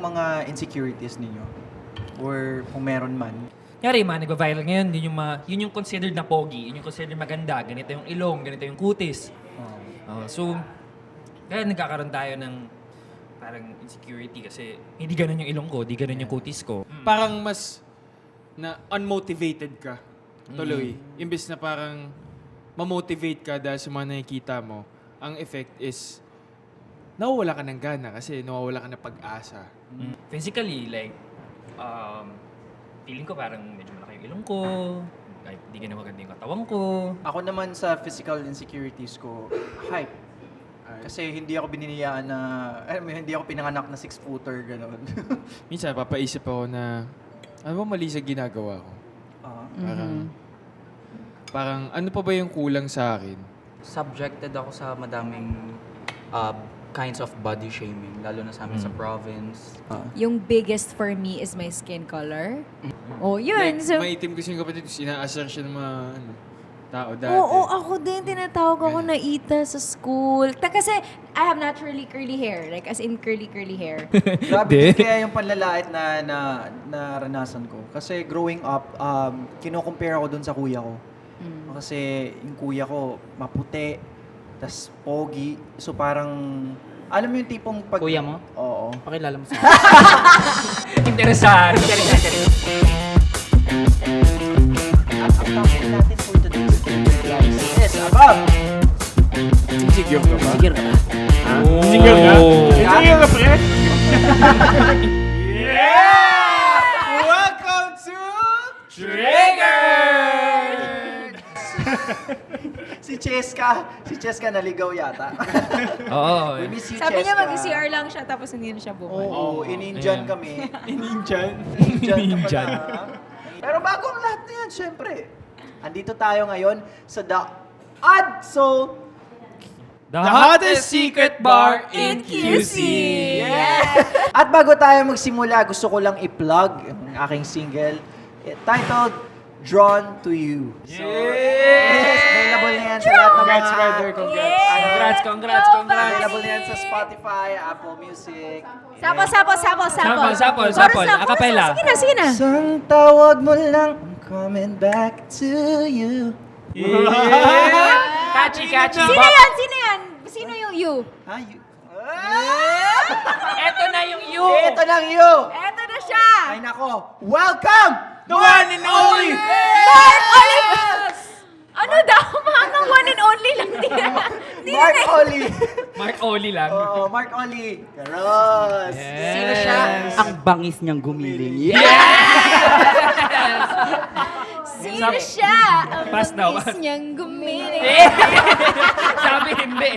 mga insecurities ninyo? Or kung meron man? Yari, mga nagva-viral ngayon, yun yung considered na pogi, yun yung considered maganda, ganito yung ilong, ganito yung kutis. So, kaya nagkakaroon tayo ng parang insecurity kasi hindi ganun yung ilong ko, hindi ganun yung kutis ko. Parang mas na unmotivated ka tuloy. Imbes na parang mamotivate ka dahil sa mga nakikita mo, ang effect is nawawala ka ng gana kasi nawawala ka ng pag-asa. Physically, like, feeling ko parang medyo malaki yung ilong ko, kahit hindi ganun maganda yung katawan ko. Ako naman sa physical insecurities ko, height. Kasi hindi ako bininiyaan na, hindi ako pinanganak na 6-footer, gano'n. Minsan, papaisip ako na, ano ba mali sa ginagawa ko? Parang, ano pa ba yung kulang sa akin? Subjected ako sa madaming kinds of body shaming, lalo na sa amin sa province. Yung biggest for me is my skin color. Oh, yun. Like, So, maitim kasi yung kapatid, ina-assert siya ng mga tao dati. oo, ako din. Tinatawag ako na Ita sa school. Kasi I have naturally curly hair. Like, as in curly hair. Grabe, kaya yung panlalait na naranasan ko. Kasi growing up, kino-compare ako dun sa kuya ko. Kasi yung kuya ko, maputi, tas pogi. So parang, alam mo yung tipong pag... Kuya mo? Oo. Pakilala mo sa Interesante. At ang topic natin for today's guys is about... Insecure ka ba? Sigir ka ba? Insecure ka? Insecure ka, pre? Welcome to Triggered! Si Cheska naligaw yata. Oo. We miss you, Sabi niya Cheska. mag-CR lang siya tapos hindi na siya bumalik. Oo, in-Indian Ayan. kami. Ninjan. Indian ka pala. Pero bago ang lahat na yan, syempre. Andito tayo ngayon sa The Odd Soul. The hottest secret bar in QC. At bago tayo magsimula, gusto ko lang i-plug ang aking single titled Drawn to You. So, yes, available na yan sa lahat ng mga... Congrats, brother. Congrats. Congrats. Available na yan sa Spotify, Apple Music. Sapol. Sapol. Chorus lang, Acapella. Sige na. Isang tawag mo lang, I'm coming back to you. Catchy. Sino yan? Sino yung you? Ha? You? Eto na yung you. Ito lang you! Eto na siya! Ay nako, welcome! The one and only! Mark Olive! Ano daw? Mga one and only lang din. Mark Oli! Mark Oli lang. Oo, Mark Oli. Karos! Sino siya? Ang bangis niyang gumiling. Sino siya? Ang Pass daw. bilis niyang gumiling. Sabi hindi.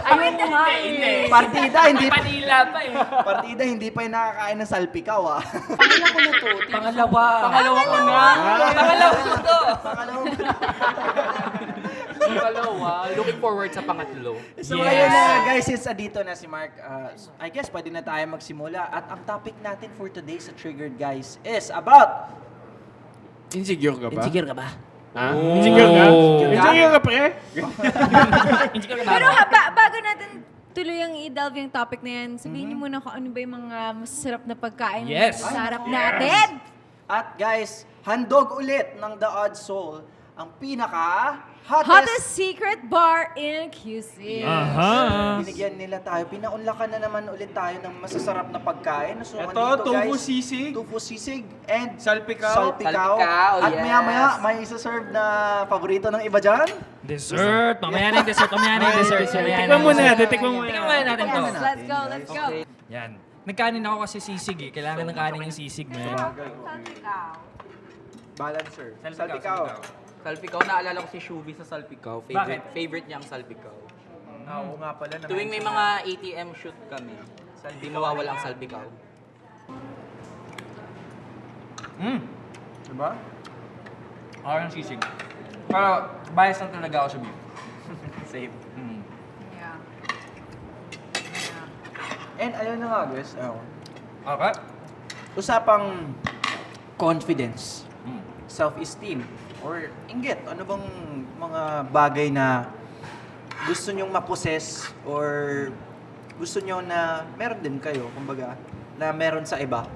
Ayun na nga eh. Partida, hindi Manila pa eh. Partida, hindi pa yung nakakain ng salpikaw, ah. Pangalawa ko na. Pangalawa ko to. Looking forward sa pangatlo. So, ayun na, guys, since dito na si Mark, I guess pwede na tayo magsimula. At ang topic natin for today sa Triggered, guys, is about... Insecure ka ba? Insecure ka ba? Ha? Insecure ka? Insecure ka? Insecure ka, pre? Pero bago natin tuloy ang i-delve yung topic na yan, sabihin niyo muna kung ano ba yung mga masasarap na pagkain Yes. na sarap natin. At guys, handog ulit ng The Odd Soul ang Hottest secret bar in QC. Binigyan nila tayo. Pinaunlakan na naman ulit tayo ng masasarap na pagkain. So, Ito, andito, tofu guys, sisig. Tofu sisig and Salpikaw. Salpikaw, At yes. maya-maya, may isa-serve na paborito ng iba dyan. Dessert. Mamaya na yung dessert. Tikman muna natin. Tikman muna natin to. Yes, let's go. Yan. Nagkanin ako kasi sisig eh. Kailangan ng kanin yung sisig, man. Balancer. Salpikaw. Salpikaw, naalala ko si Shubi sa Salpikaw. Bakit? Favorite niya ang Salpikaw. Oo nga pala. Tuwing may mga ATM shoot kami, hindi mawawala ang Salpikaw. Diba? Ako yung sisig. Pero bias lang talaga ako sa beef. Same. Yeah. And ayun na nga guys. Okay? Usapang confidence, self-esteem, or inggit. Ano bang mga bagay na gusto nyong maposes or gusto nyo na meron din kayo, kumbaga, na meron sa iba.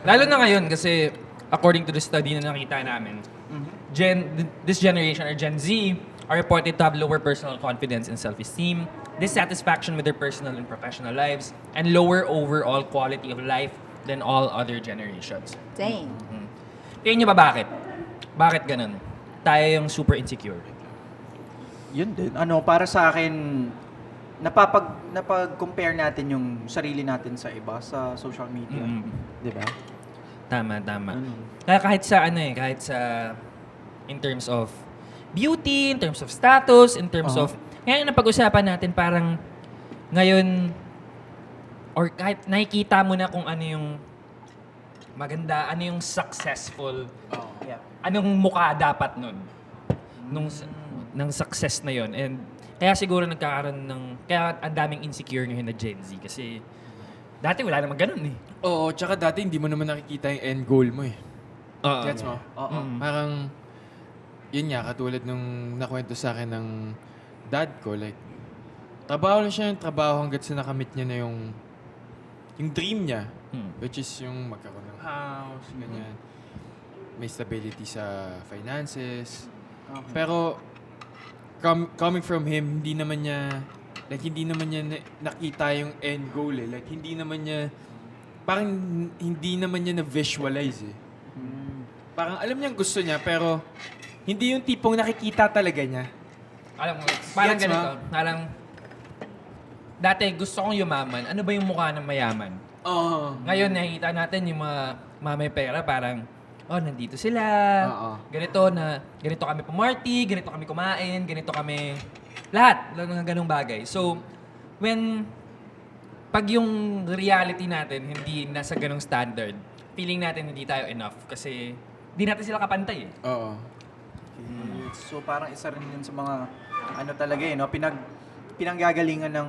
Lalo na ngayon kasi according to the study na nakita namin, this generation or Gen Z are reported to have lower personal confidence and self-esteem, dissatisfaction with their personal and professional lives, and lower overall quality of life than all other generations. Dang. Tingin niyo ba bakit? Bakit ganun? Tayo yung super insecure. Yun din. Para sa akin, napag-compare natin yung sarili natin sa iba sa social media. Di ba? Tama. Kaya kahit sa kahit sa in terms of beauty, in terms of status, in terms of ngayon napag-usapan natin parang ngayon or kahit nakikita mo na kung ano yung maganda, ano yung successful, Yeah. anong mukha dapat nun ng success na yon. And kaya siguro nagkakaroon kaya ang daming insecure ngayon na Gen Z kasi dati wala namang ganun eh. Oo, tsaka dati hindi mo naman nakikita yung end goal mo eh. Oo. Gets mo? Oo. Parang, yun nga, katulad nung nakwento sa akin ng dad ko, like, trabaho lang siya yung trabaho hanggat sa nakamit niya na yung dream niya, which is yung magkaroon ng house, ganyan. May stability sa finances. Pero, coming from him, hindi naman niya nakita yung end goal eh. Like, hindi naman niya na-visualize eh. Parang alam niyang gusto niya, pero hindi yung tipong nakikita talaga niya. Alam mo, parang Gets mo? ganito. Parang, dati gusto kong yumaman. Ano ba yung mukha ng mayaman? Oo. Ngayon, nakikita natin yung mga may pera, parang, nandito sila. Oo. Ganito kami pumarty, ganito kami kumain, ganito kami, lahat ng ganung bagay. So, pag yung reality natin hindi nasa ganung standard, feeling natin hindi tayo enough kasi hindi natin sila kapantay eh. Oo. So parang isa rin yun sa mga talaga pinanggagalingan ng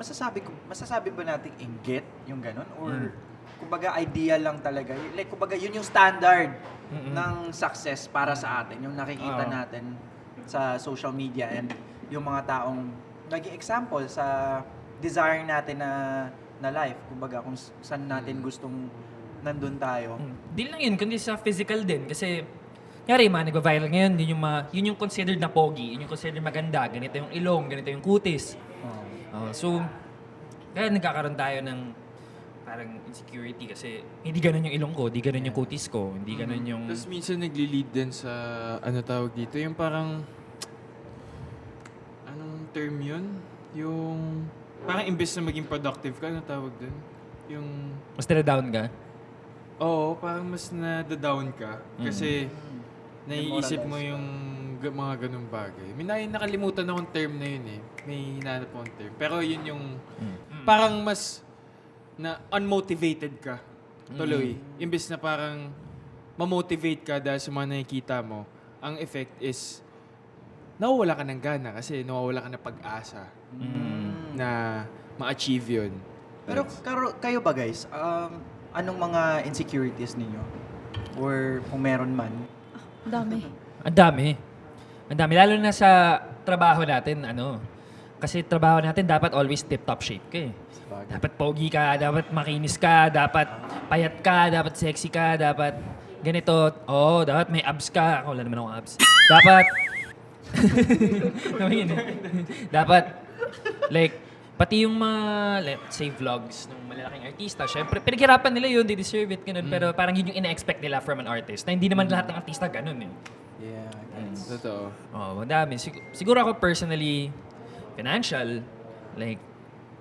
masasabi ba nating inggit yung ganun or kumbaga ideal lang talaga. Like kumbaga yun yung standard ng success para sa atin, yung nakikita natin sa social media and yung mga taong naging example sa desire natin na life. Kumbaga kung saan natin gustong nandun tayo. Di lang yun, kundi sa physical din. Kasi, kaya mga nag-viral ngayon, yun yung considered na pogi, yun yung considered maganda. Ganito yung ilong, ganito yung kutis. So, kaya nagkakaroon tayo ng parang insecurity kasi hindi ganun yung ilong ko, hindi ganun yung kutis ko, hindi ganun yung... Tapos minsan nagli-lead din sa, tawag dito, yung parang, anong term yun? Yung, parang imbes na maging productive ka, ano tawag dun? Yung, Mas down ka? oo, parang mas na-down ka. Kasi, naiisip mo yung mga ganung bagay. May nakalimutan akong term na yun eh. May hinanap akong term. Pero yun yung, parang mas, na unmotivated ka. Tuloy. Imbes na parang, mamotivate ka dahil sa mga nakikita mo, ang effect is, nawawala ka ng gana kasi nawawala ka ng pag-asa na ma-achieve yun. Pero kayo ba guys, anong mga insecurities ninyo? Or kung meron man? Ang dami. Ang dami. Lalo na sa trabaho natin, kasi trabaho natin dapat always tip-top shape ka eh. Dapat pogi ka, dapat makinis ka, dapat payat ka, dapat sexy ka, dapat ganito. Dapat may abs ka. Ako, wala naman akong abs. Dapat, dapat, like, pati yung mga, let's say, vlogs ng malalaking artista, syempre, pinaghirapan nila yun, they deserve it, ganun. Pero parang yun yung ina-expect nila from an artist, na hindi naman lahat ng artista ganun eh. Yeah, Totoo. Madami. Siguro ako personally, financial, like,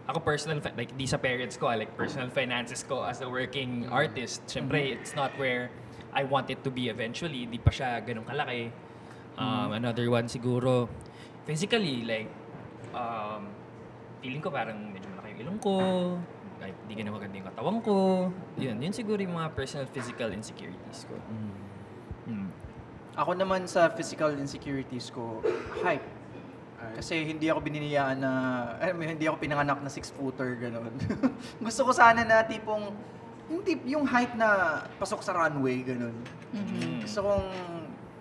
ako personal, like, di sa parents ko, like, personal finances ko as a working artist, syempre, it's not where I want it to be eventually, di pa siya ganun kalaki. Another one siguro, physically, like, feeling ko parang medyo malaki yung ilong ko, kahit di ganun maganda yung katawan ko. Yun siguro yung mga personal physical insecurities ko. Ako naman sa physical insecurities ko, height. Kasi hindi ako bininiyaan na, hindi ako pinanganak na 6-footer, gano'n. Gusto ko sana na tipong, yung height na pasok sa runway, gano'n. Gusto kong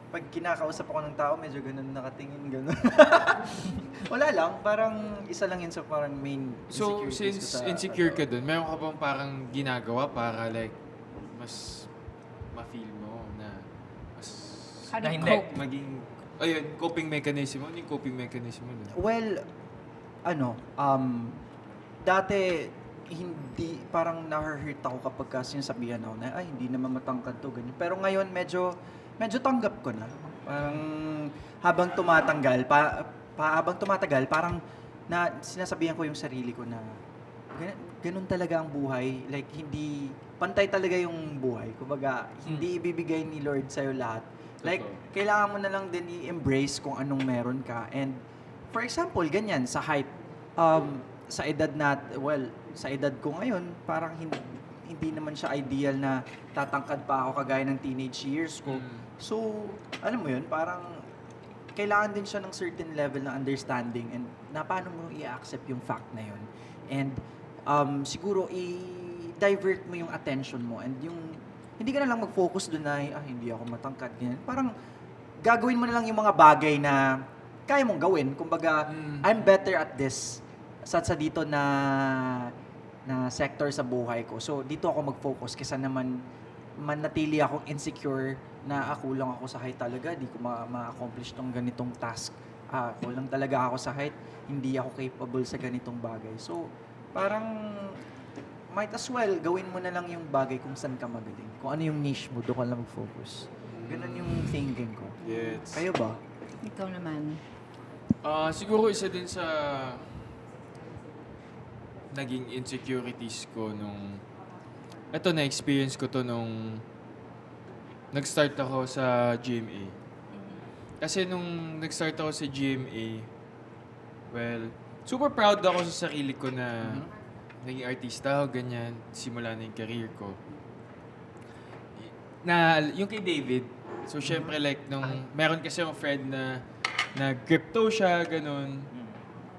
pag kinakausap ako ng tao, medyo ganun nakatingin, ganun. Wala lang, parang isa lang yun sa parang main So, insecurities ko since sa, insecure ka dun, meron ka bang parang ginagawa para like, mas ma-feel mo na mas How do Na you hindi. cope? maging, ayun, coping mechanism mo. Ano yung coping mechanism mo dun? Well, dati, hindi, parang na-hurt ako kapag sinasabihan ako na, ay, hindi naman matangkad to, ganyan. Pero ngayon, medyo tanggap ko na. Parang, habang tumatagal, parang, sinasabihan ko yung sarili ko na, ganun talaga ang buhay. Like, hindi, pantay talaga yung buhay. Kumbaga, hindi ibibigay ni Lord sa'yo lahat. Like, kailangan mo na lang din i-embrace kung anong meron ka. And, for example, ganyan, sa height, sa edad sa edad ko ngayon, parang hindi naman siya ideal na tatangkad pa ako kagaya ng teenage years ko. So, alam mo yun, parang kailangan din siya ng certain level ng understanding and na paano mo i-accept yung fact na yun. And siguro i-divert mo yung attention mo and yung hindi ka na lang mag-focus doon na hindi ako matangkad ganyan. Parang gagawin mo na lang yung mga bagay na kaya mong gawin. Kumbaga, I'm better at this sa dito na sector sa buhay ko. So, dito ako mag-focus kaysa naman manatili akong insecure na kulang ako sa height talaga, di ko ma-accomplish tong ganitong task. Kulang talaga ako sa height, hindi ako capable sa ganitong bagay. So, parang might as well gawin mo na lang yung bagay kung saan ka magaling. Kung ano yung niche mo, doon ka lang mag-focus. Ganun yung thinking ko. Yes. Kayo ba? Ikaw naman. Siguro isa din sa naging insecurities ko nung na-experience ko to nung nag-start ako sa GMA. Kasi nung nag-start ako sa GMA, well, super proud ako sa sarili ko na naging artista ako, ganyan, simula na yung career ko. Na, yung kay David, so syempre like, nung meron kasi yung friend na crypto siya, ganun.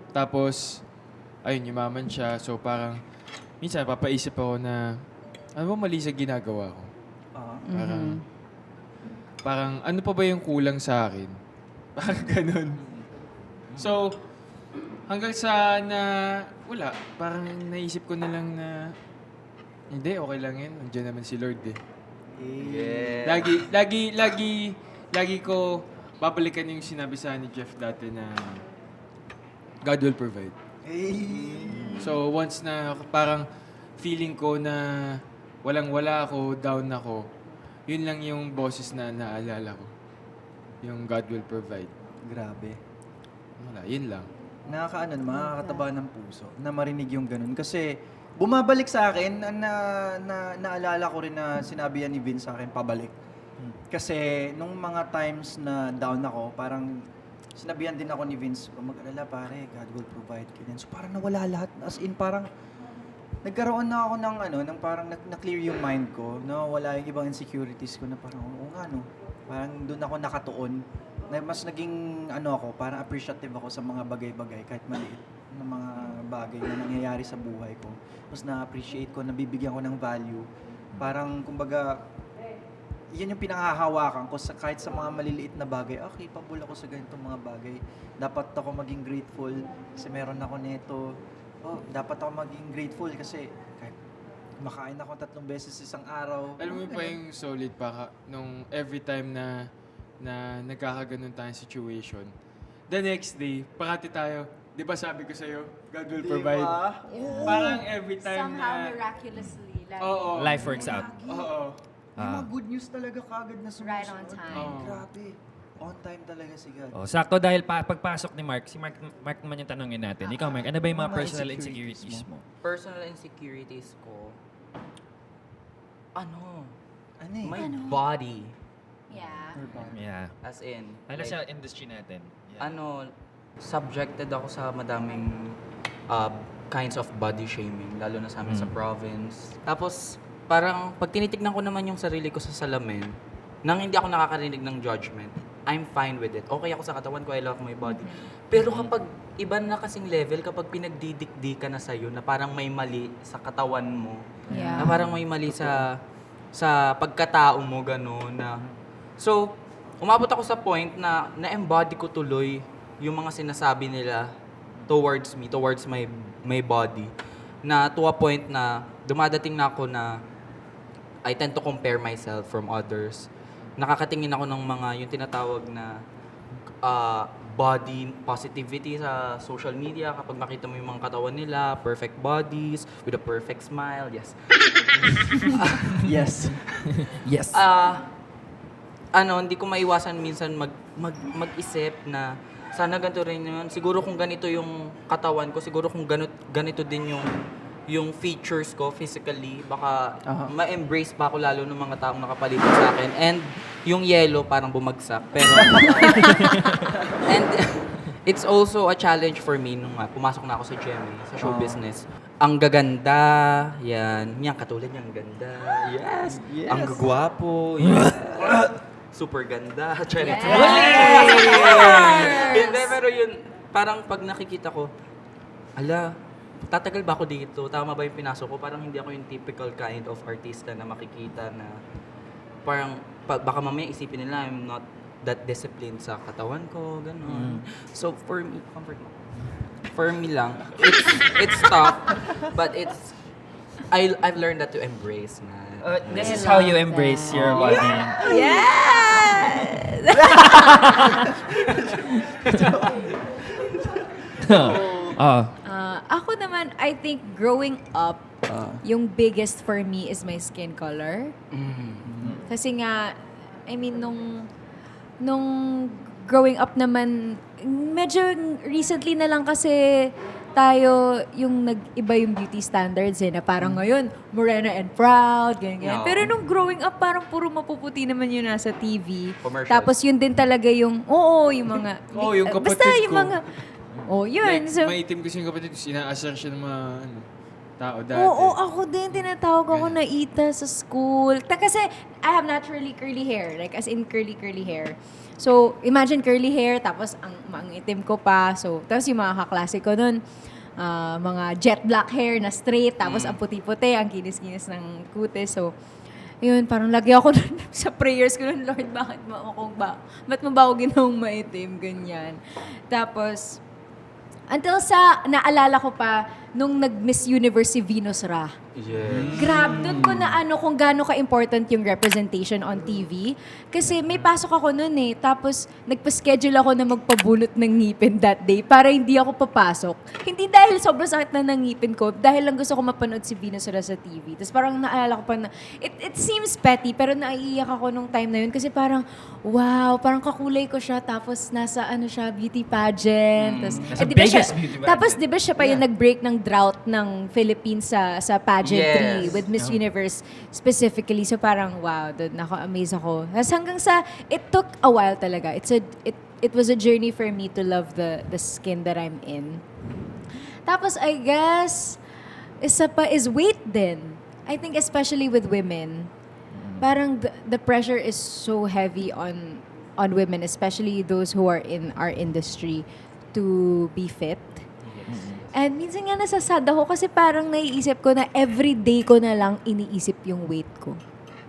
Tapos, ayun, yumaman siya. So parang, minsan papaisip ako na, ano ba mali sa ginagawa ko? Parang, ano pa ba yung kulang sa akin? Parang ganun. So, hanggang sa wala. Parang naisip ko na lang na, hindi, okay lang yan. Nandiyan naman si Lord eh. Yeah. Lagi ko babalikan yung sinabi sa ni Jeff dati na God will provide. So, once na parang feeling ko na walang-wala ako, down ako, yun lang yung boses na naalala ko. Yung God will provide. Grabe. Wala, yun lang. Nakakataba ng puso na marinig yung ganun. Kasi bumabalik sa akin, naalala ko rin na sinabi yan ni Vince sa akin, pabalik. Kasi nung mga times na down ako, parang sinabihan din ako ni Vince, mag-alala pare, God will provide. Ganyan. So parang nawala lahat. As in, parang nagkaroon na ako ng parang na-clear yung mind ko, na wala yung ibang insecurities ko na parang, oo nga no, parang doon ako nakatuon, na mas naging ako, parang appreciative ako sa mga bagay-bagay, kahit maliit na mga bagay na nangyayari sa buhay ko. Mas na-appreciate ko, nabibigyan ko ng value. Parang, kumbaga, yan yung pinanghahawakan ko kahit sa mga maliliit na bagay. Capable ako sa ganitong mga bagay. Dapat ako maging grateful kasi meron ako nito. Dapat ako maging grateful kasi kahit makain ako 3 beses isang araw. Alam mo pa yung solid pa nung every time na nagkakaganon tayong situation. The next day, parati tayo. Di ba sabi ko sa'yo, God will provide. Parang every time Somehow na... miraculously. Like, Oo. Life works out. Oo. Yung mga good news talaga kagad na sumusunod. Right on time. Grabe. On time talaga si God. Sakto dahil pagpasok ni Mark, si Mark naman yung tanongin natin. Ikaw, Mark, ano ba yung mga Mga personal insecurities insecurities mo? Personal insecurities ko, Ano eh? my body. Yeah. Yeah. As in, Ano like, sa industry natin? Yeah. subjected ako sa madaming kinds of body shaming, lalo na sa amin sa province. Tapos, parang pag tinitignan ko naman yung sarili ko sa salamin, nang hindi ako nakakarinig ng judgment, I'm fine with it. Okay ako sa katawan ko, I love my body. Pero kapag iba na kasing level, kapag pinagdidikdi ka na sa'yo, na parang may mali sa katawan mo, Yeah. na parang may mali sa pagkatao mo, gano'n, na... So, umabot ako sa point na na-embody ko tuloy yung mga sinasabi nila towards me, towards my body. Na to a point na dumadating na ako na I tend to compare myself from others. Nakakatingin ako ng mga yung tinatawag na body positivity sa social media. Kapag makita mo yung mga katawan nila, perfect bodies, with a perfect smile, yes. Yes. Yes. Hindi ko maiwasan minsan mag-isip na sana ganito rin yun. Siguro kung ganito yung katawan ko, siguro kung ganito din yung features ko physically, baka ma-embrace pa ako lalo ng mga taong nakapalibot sa akin. And yung yellow parang bumagsak. Pero and it's also a challenge for me nung pumasok na ako sa GMA, sa show business. Ang gaganda, yan. Yan, katulad niyang ganda. Yes. Yes. Ang gagwapo. Yes. Super ganda. Charit. Hindi, pero yun, parang pag nakikita ko, ala, tatagal ba ako dito? Tama ba yung pinasok ko? Parang hindi ako yung typical kind of artista na makikita na parang, baka mamaya isipin nila I'm not that disciplined sa katawan ko, gano'n. So for me, for me lang, it's tough, but I've learned that to embrace na. This is how you embrace your body. Yes! Ako naman, I think growing up, yung biggest for me is my skin color. Kasi nga, I mean, nung growing up naman, medyo recently na lang kasi tayo yung nag-iba yung beauty standards na parang ngayon, morena and proud, ganyan. No. Pero nung growing up, parang puro mapuputi naman yun nasa TV. Commercials. Tapos yun din talaga yung, yung mga, Oo, yung kapatid basta yung ko. mga, yun. Like, So, maitim kasi yung kapatid ko, ina-assert siya ng mga tao dati. oo, ako din, tinatawag ako na Ita sa school. Kasi I have naturally curly hair, like as in curly hair. So, imagine curly hair, tapos ang itim ko pa. So, tapos yung mga kaklase ko nun, mga jet black hair na straight, tapos ang puti-puti, ang kinis-kinis ng kutis. So, yun, parang lagi ako sa prayers ko nun, Lord, ba't mo ba ako ginawang maitim? Ganyan. Tapos, until sa, naalala ko pa, nung nag-Miss Universe si Venus Ra. Yes. Grab, doon ko na kung gaano ka-important yung representation on TV. Kasi may pasok ako noon tapos nagpa-schedule ako na magpabunot ng ngipin that day para hindi ako papasok. Hindi dahil sobrang sakit na ng ngipin ko, dahil lang gusto ko mapanood si Venus Ra sa TV. Tapos parang naalala ko pa na, it seems petty, pero naiiyak ako nung time na yun kasi parang, wow, parang kakulay ko siya, tapos nasa siya, beauty pageant. Nasa di ba biggest beauty pageant. Tapos di ba siya pa yung nag-break ng drought ng Philippines sa pageantry Yes. with Miss Universe specifically. So parang wow, doon amaze ako. Tapos hanggang sa it took a while talaga. It was a journey for me to love the skin that I'm in. Tapos I guess isa pa is weight din. I think especially with women. Parang the pressure is so heavy on women, especially those who are in our industry, to be fit. And minsan nga nasasad ako kasi parang naiisip ko na everyday ko na lang iniisip yung weight ko.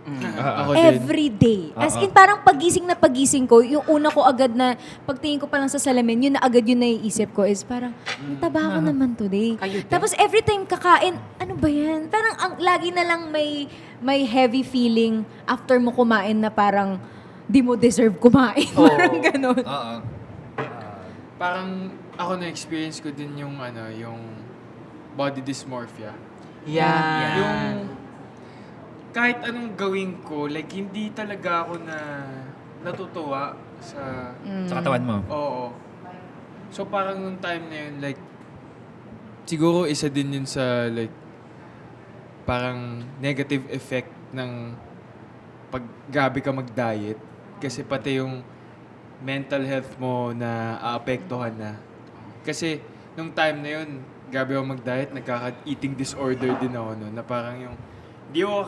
Ako din. Every day. As in, parang pagising na pagising ko, yung una ko agad na, pagtingin ko pa lang sa salamin, yun na agad yung naiisip ko is parang, ang taba ko naman today. Kayo din. Tapos every time kakain, ano ba yan? Parang lagi na lang may heavy feeling after mo kumain na parang, di mo deserve kumain. Parang ganun. Parang ako na-experience ko din yung yung body dysmorphia. Yeah. Yung kahit anong gawin ko, like hindi talaga ako natutuwa sa Sa katawan mo. oo. So parang nung time na yun, like siguro isa din yun sa like parang negative effect ng pag gabi ka mag-diet kasi pati yung mental health mo na aapektuhan na. Kasi nung time na yun, gabi ako mag-diet, nagkaka-eating disorder din ako no, na parang yung di ako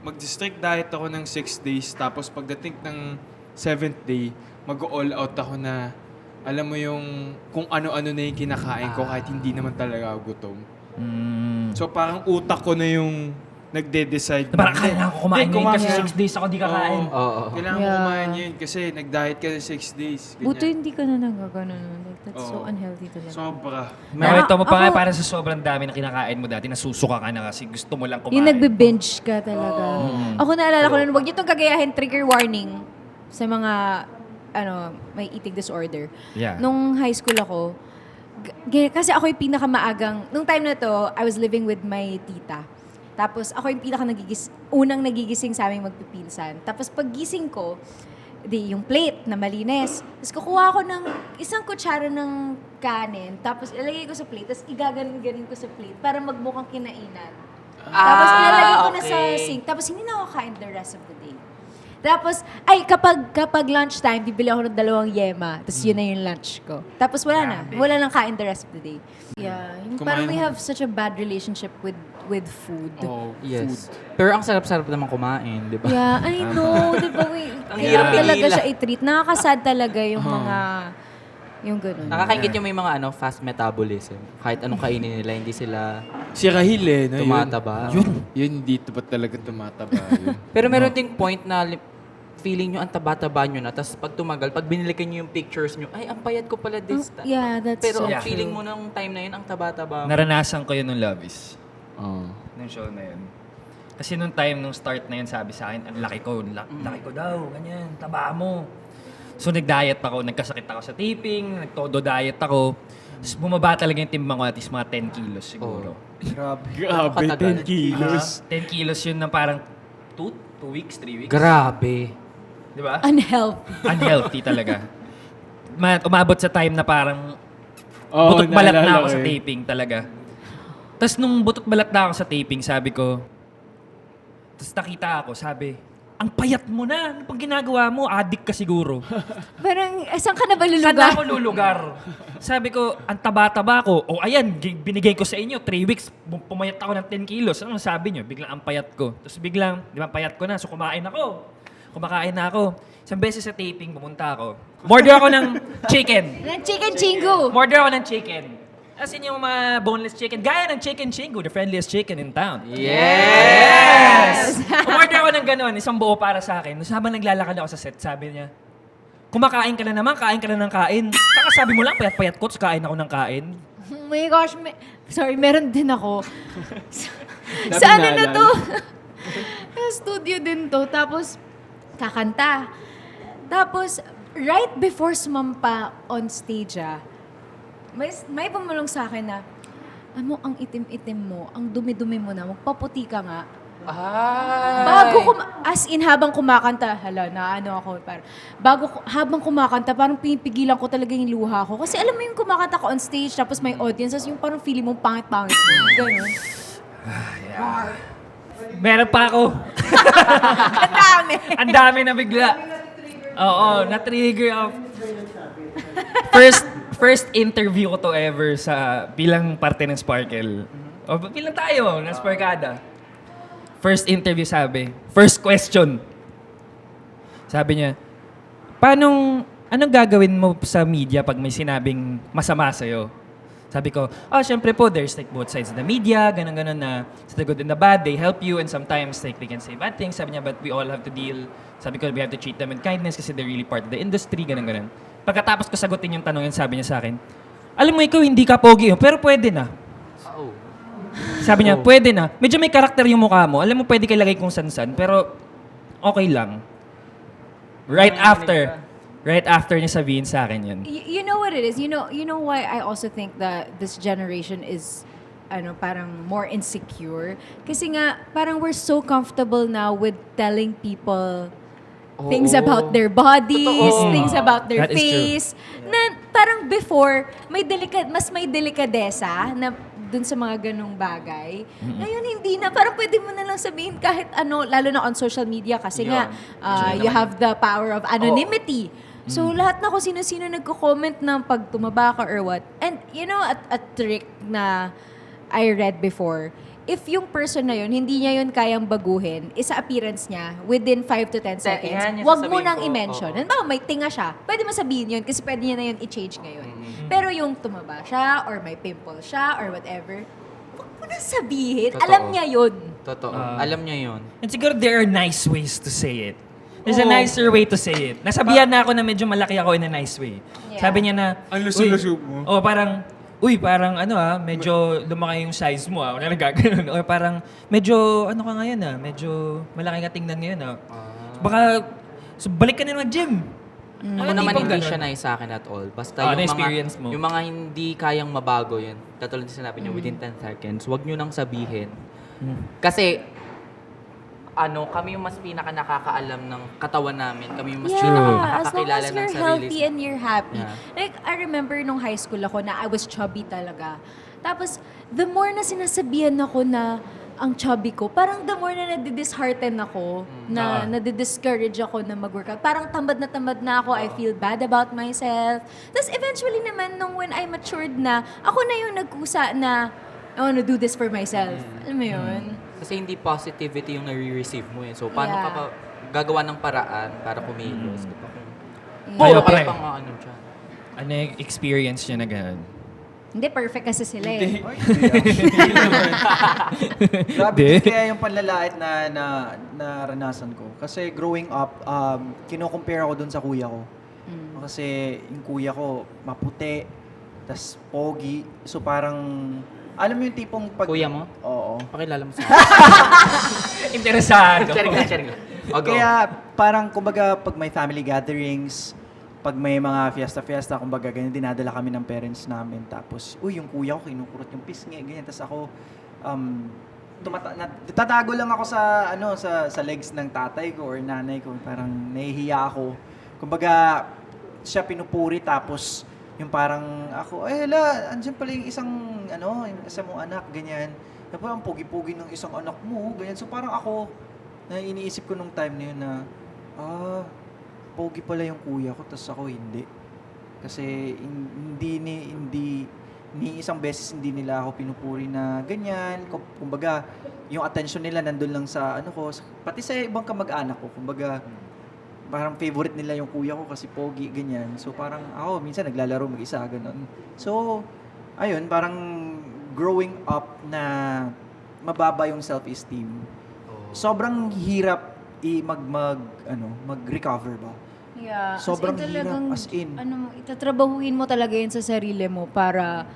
mag-strict diet ako ng 6 days tapos pagdating ng 7th day, mag-all out ako na alam mo yung kung ano-ano na yung kinakain ko kahit hindi naman talaga ako gutom. So parang utak ko na yung nagde-decide. Parang kailangan ko kumain Hindi, ngayon kasi kumain. 6 days ako di kakain. Oo. Kailangan mo Yeah. kumain yun kasi nag-diet ka 6 days. Ganyan. Buti hindi ka na nagagano. Like, that's so Oo. unhealthy talaga. Sobra. Nakita mo pa nga Ako- para sa sobrang dami na kinakain mo dati, nasusuka ka na kasi gusto mo lang kumain. Yung nagbe-binge ka talaga. Ako naalala ko nun, huwag niyo itong kagayahin, trigger warning sa mga may eating disorder. Yeah. Nung high school ako, kasi ako yung pinakamaagang, nung time na to, I was living with my tita. Tapos ako yung unang nagigising sa aming magpipinsan. Tapos paggising ko, yung plate na malinis. Tapos kukuha ako ng isang kutsara ng kanin, tapos ilalagay ko sa plate, tapos igaganon-ganon ko sa plate para magmukhang kinainan. Tapos ilalagay ko na sa okay. sink. Tapos hindi na ako kain the rest of the day. Tapos, kapag lunchtime, bibili ako ng 2 yema. Tapos yun na yung lunch ko. Tapos wala na. Wala nang kain the rest of the day. Yeah. Yung parang we have such a bad relationship with food. Oh, Yes. Pero ang sarap-sarap naman kumain, di ba? Yeah, I know. Di ba? Ang Kaya hirap talaga pigilan. siya i-treat. Nakakasad talaga yung mga, yung ganun. Nakakaingit yung may mga fast metabolism. Kahit anong kainin nila, hindi sila Si Rahil no? tumataba. Yun dito pa talaga tumataba. Yun. Pero meron ding point na feeling nyo ang taba-taba nyo na, tapos pag tumagal, pag binilikan nyo yung pictures nyo, ay, ang payat ko pala this time. Yeah, that's Pero so ang true. feeling mo nung time na yun, ang taba-taba mo. Naranasan ko yun nung Love Is. Oh. Nung show na yun. Kasi nung time, nung start na yun, sabi sa akin, ang laki ko. Laki ko daw, ganyan, taba mo. So nag-diet ako, nagkasakit ako sa taping, nagtodo diet ako. Tapos bumaba talaga yung timbang ko, at least mga 10 kilos siguro. Grabe. Grabe, Katagal. 10 kilos. 10 kilos yun na parang 2 weeks, 3 weeks. Grabe. Di ba? Unhealthy. Unhealthy talaga. Umabot sa time na parang Oo, butot balat na naalala ako ko sa eh. taping talaga. Tapos nung butot balat na ako sa taping, sabi ko, tapos nakita ako, sabi, ang payat mo na. Ano pang ginagawa mo? Addict ka siguro. Parang, saan ka na ba Saan na lulugar? ako lulugar? Sabi ko, ang taba-taba ko. O ayan, binigay ko sa inyo. 3 weeks, pumayat ako ng 10 kilos. Ano sabi nyo? Biglang ang payat ko. Tapos biglang, di ba, payat ko na. So kumakain na ako. Isang beses sa taping, pumunta ako. Order ako ng chicken. Ng chicken chingu. Order ako ng chicken. As in yung mga boneless chicken. Gaya ng chicken chingu, the friendliest chicken in town. Yes! Order ako ng ganun, isang buo para sa akin. Tapos habang naglalakad ako sa set, sabi niya, kumakain ka na naman, kain ka na ng kain. Kakasabi mo lang, payat-payat ko, tapos kain ako ng kain. Oh my gosh, sorry, meron din ako. Dami Sa ano na naalala. to? Sa studio din to. Tapos, kakanta. Tapos, right before sumampa on stage, may pumulong sa akin na, ano, ang itim-itim mo, ang dumi-dumi mo na, magpaputi ka nga. As in, habang kumakanta, habang kumakanta, parang pinipigilan ko talaga yung luha ko. Kasi alam mo yung kumakanta ko on stage, tapos may audience, tapos yung parang feeling mong pangit-pangit mo. Ganun. Meron pa ako. Ang dami. Ang dami na bigla. Oo, na-trigger ako. First interview ko to ever sa bilang parte ng Sparkle. O bilang tayo, ng Sparkada. First interview first question. Sabi niya, anong gagawin mo sa media pag may sinabing masama sa'yo? Sabi ko, syempre po, there's like both sides of the media, ganun-ganun na sa the good and the bad, they help you and sometimes like they can say bad things. Sabi niya, but we all have to deal. Sabi ko, we have to treat them with kindness kasi they're really part of the industry, ganun-ganun. Pagkatapos ko sagutin yung tanong yun, sabi niya sa akin, alam mo ikaw, hindi ka pogi, pero pwede na. Oh. Sabi niya, pwede na. Medyo may karakter yung mukha mo. Alam mo, pwede ka ilagay kung san-san, pero okay lang. Right after niya sabihin sa akin yun. You know what it is? You know why I also think that this generation is parang more insecure? Kasi nga, parang we're so comfortable now with telling people things about their bodies, Totoo. things about their That is true. face. Na parang before, mas may delikadesa na dun sa mga ganong bagay. Ngayon, hindi na. Parang pwede mo na lang sabihin kahit ano, lalo na on social media kasi nga, you have the power of anonymity. So, lahat na kung sino-sino nagko-comment ng pag tumaba ka or what. And, you know, a trick na I read before, if yung person na yun, hindi niya yun kayang baguhin, isa appearance niya within 5 to 10 seconds, yan yung wag mo sasabihin nang ko. i-mention. Oo. Halimbawa, may tinga siya, pwede mo sabihin yun kasi pwede niya na yun i-change ngayon. Pero yung tumaba siya, or may pimple siya, or whatever, wag mo na sabihin. Totoo. Alam niya yun. Totoo. Ah. Alam niya yun. And siguro there are nice ways to say it. There's a nicer way to say it. Nasabihan na ako na medyo malaki ako in a nice way. Yeah. Sabi niya na, Ang lusog-lusog mo. Oh, parang, parang medyo lumaki yung size mo Wala na gagawin. O parang, medyo, ano ka ngayon medyo malaki ka tingnan ngayon Baka, balik ka na mag-gym. Ako naman hindi siya nice sa akin at all. Basta yung na-experience mga, mo. yung mga hindi kayang mabago yun. Katulad din sinabi niyo, within 10 seconds, huwag niyo nang sabihin. Kasi, kami yung mas pinaka nakakaalam ng katawan namin. Kami yung mas pinaka As long makakakilala as ng you're sarili. healthy and you're happy. Yeah. Like, I remember nung high school ako na I was chubby talaga. Tapos, the more na sinasabihan ako na ang chubby ko, parang the more na nadidishearten ako, na nadidiscourage ako na mag-workout. Parang tamad na ako, I feel bad about myself. Tapos eventually naman, nung when I matured na, ako na yung nagkusa na, I wanna do this for myself. Alam mo yun? Kasi hindi positivity yung nare-receive mo eh. So, paano Yeah. ka pa gagawa ng paraan para kumilos? Diba? Kayo, Kayo pre. pang dyan. Ano yung experience niya na gano'n? Hindi, perfect kasi sila eh. Grabe kaya yung panlalait na naranasan ko. Kasi growing up, kino-compare ako dun sa kuya ko. Kasi yung kuya ko, maputi, tas pogi. So parang, alam mo yung tipong pag... Kuya mo? Oo. Pakilala mo sa akin. Interesado. sharing lang. O, go. Kaya parang, kumbaga, pag may family gatherings, pag may mga fiesta-fiesta, kumbaga, ganyan, dinadala kami ng parents namin. Tapos, yung kuya ko, kinukurot yung pisngi, ganyan. Tapos ako, tatago lang ako sa legs ng tatay ko or nanay ko. Parang nahihiya ako. Kumbaga, siya pinupuri, tapos, yung parang ako, andyan pala yung yung isang mong anak, ganyan. Tapos, ang pogi-pogi ng isang anak mo, ganyan. So, parang ako, na iniisip ko nung time na yun na, pogi pala yung kuya ko, tapos ako hindi. Kasi hindi isang beses hindi nila ako pinupuri na ganyan. Kumbaga, yung attention nila nandun lang sa pati sa ibang kamag-anak ko. Kumbaga, parang favorite nila yung kuya ko kasi pogi, ganyan. So parang ako, minsan naglalaro mag-isa, ganun. So, ayun, parang growing up na mababa yung self-esteem. Sobrang hirap mag-recover ba? Yeah. Sobrang as in, hirap, talagang, as in. Itatrabahuin mo talaga yun sa sarili mo para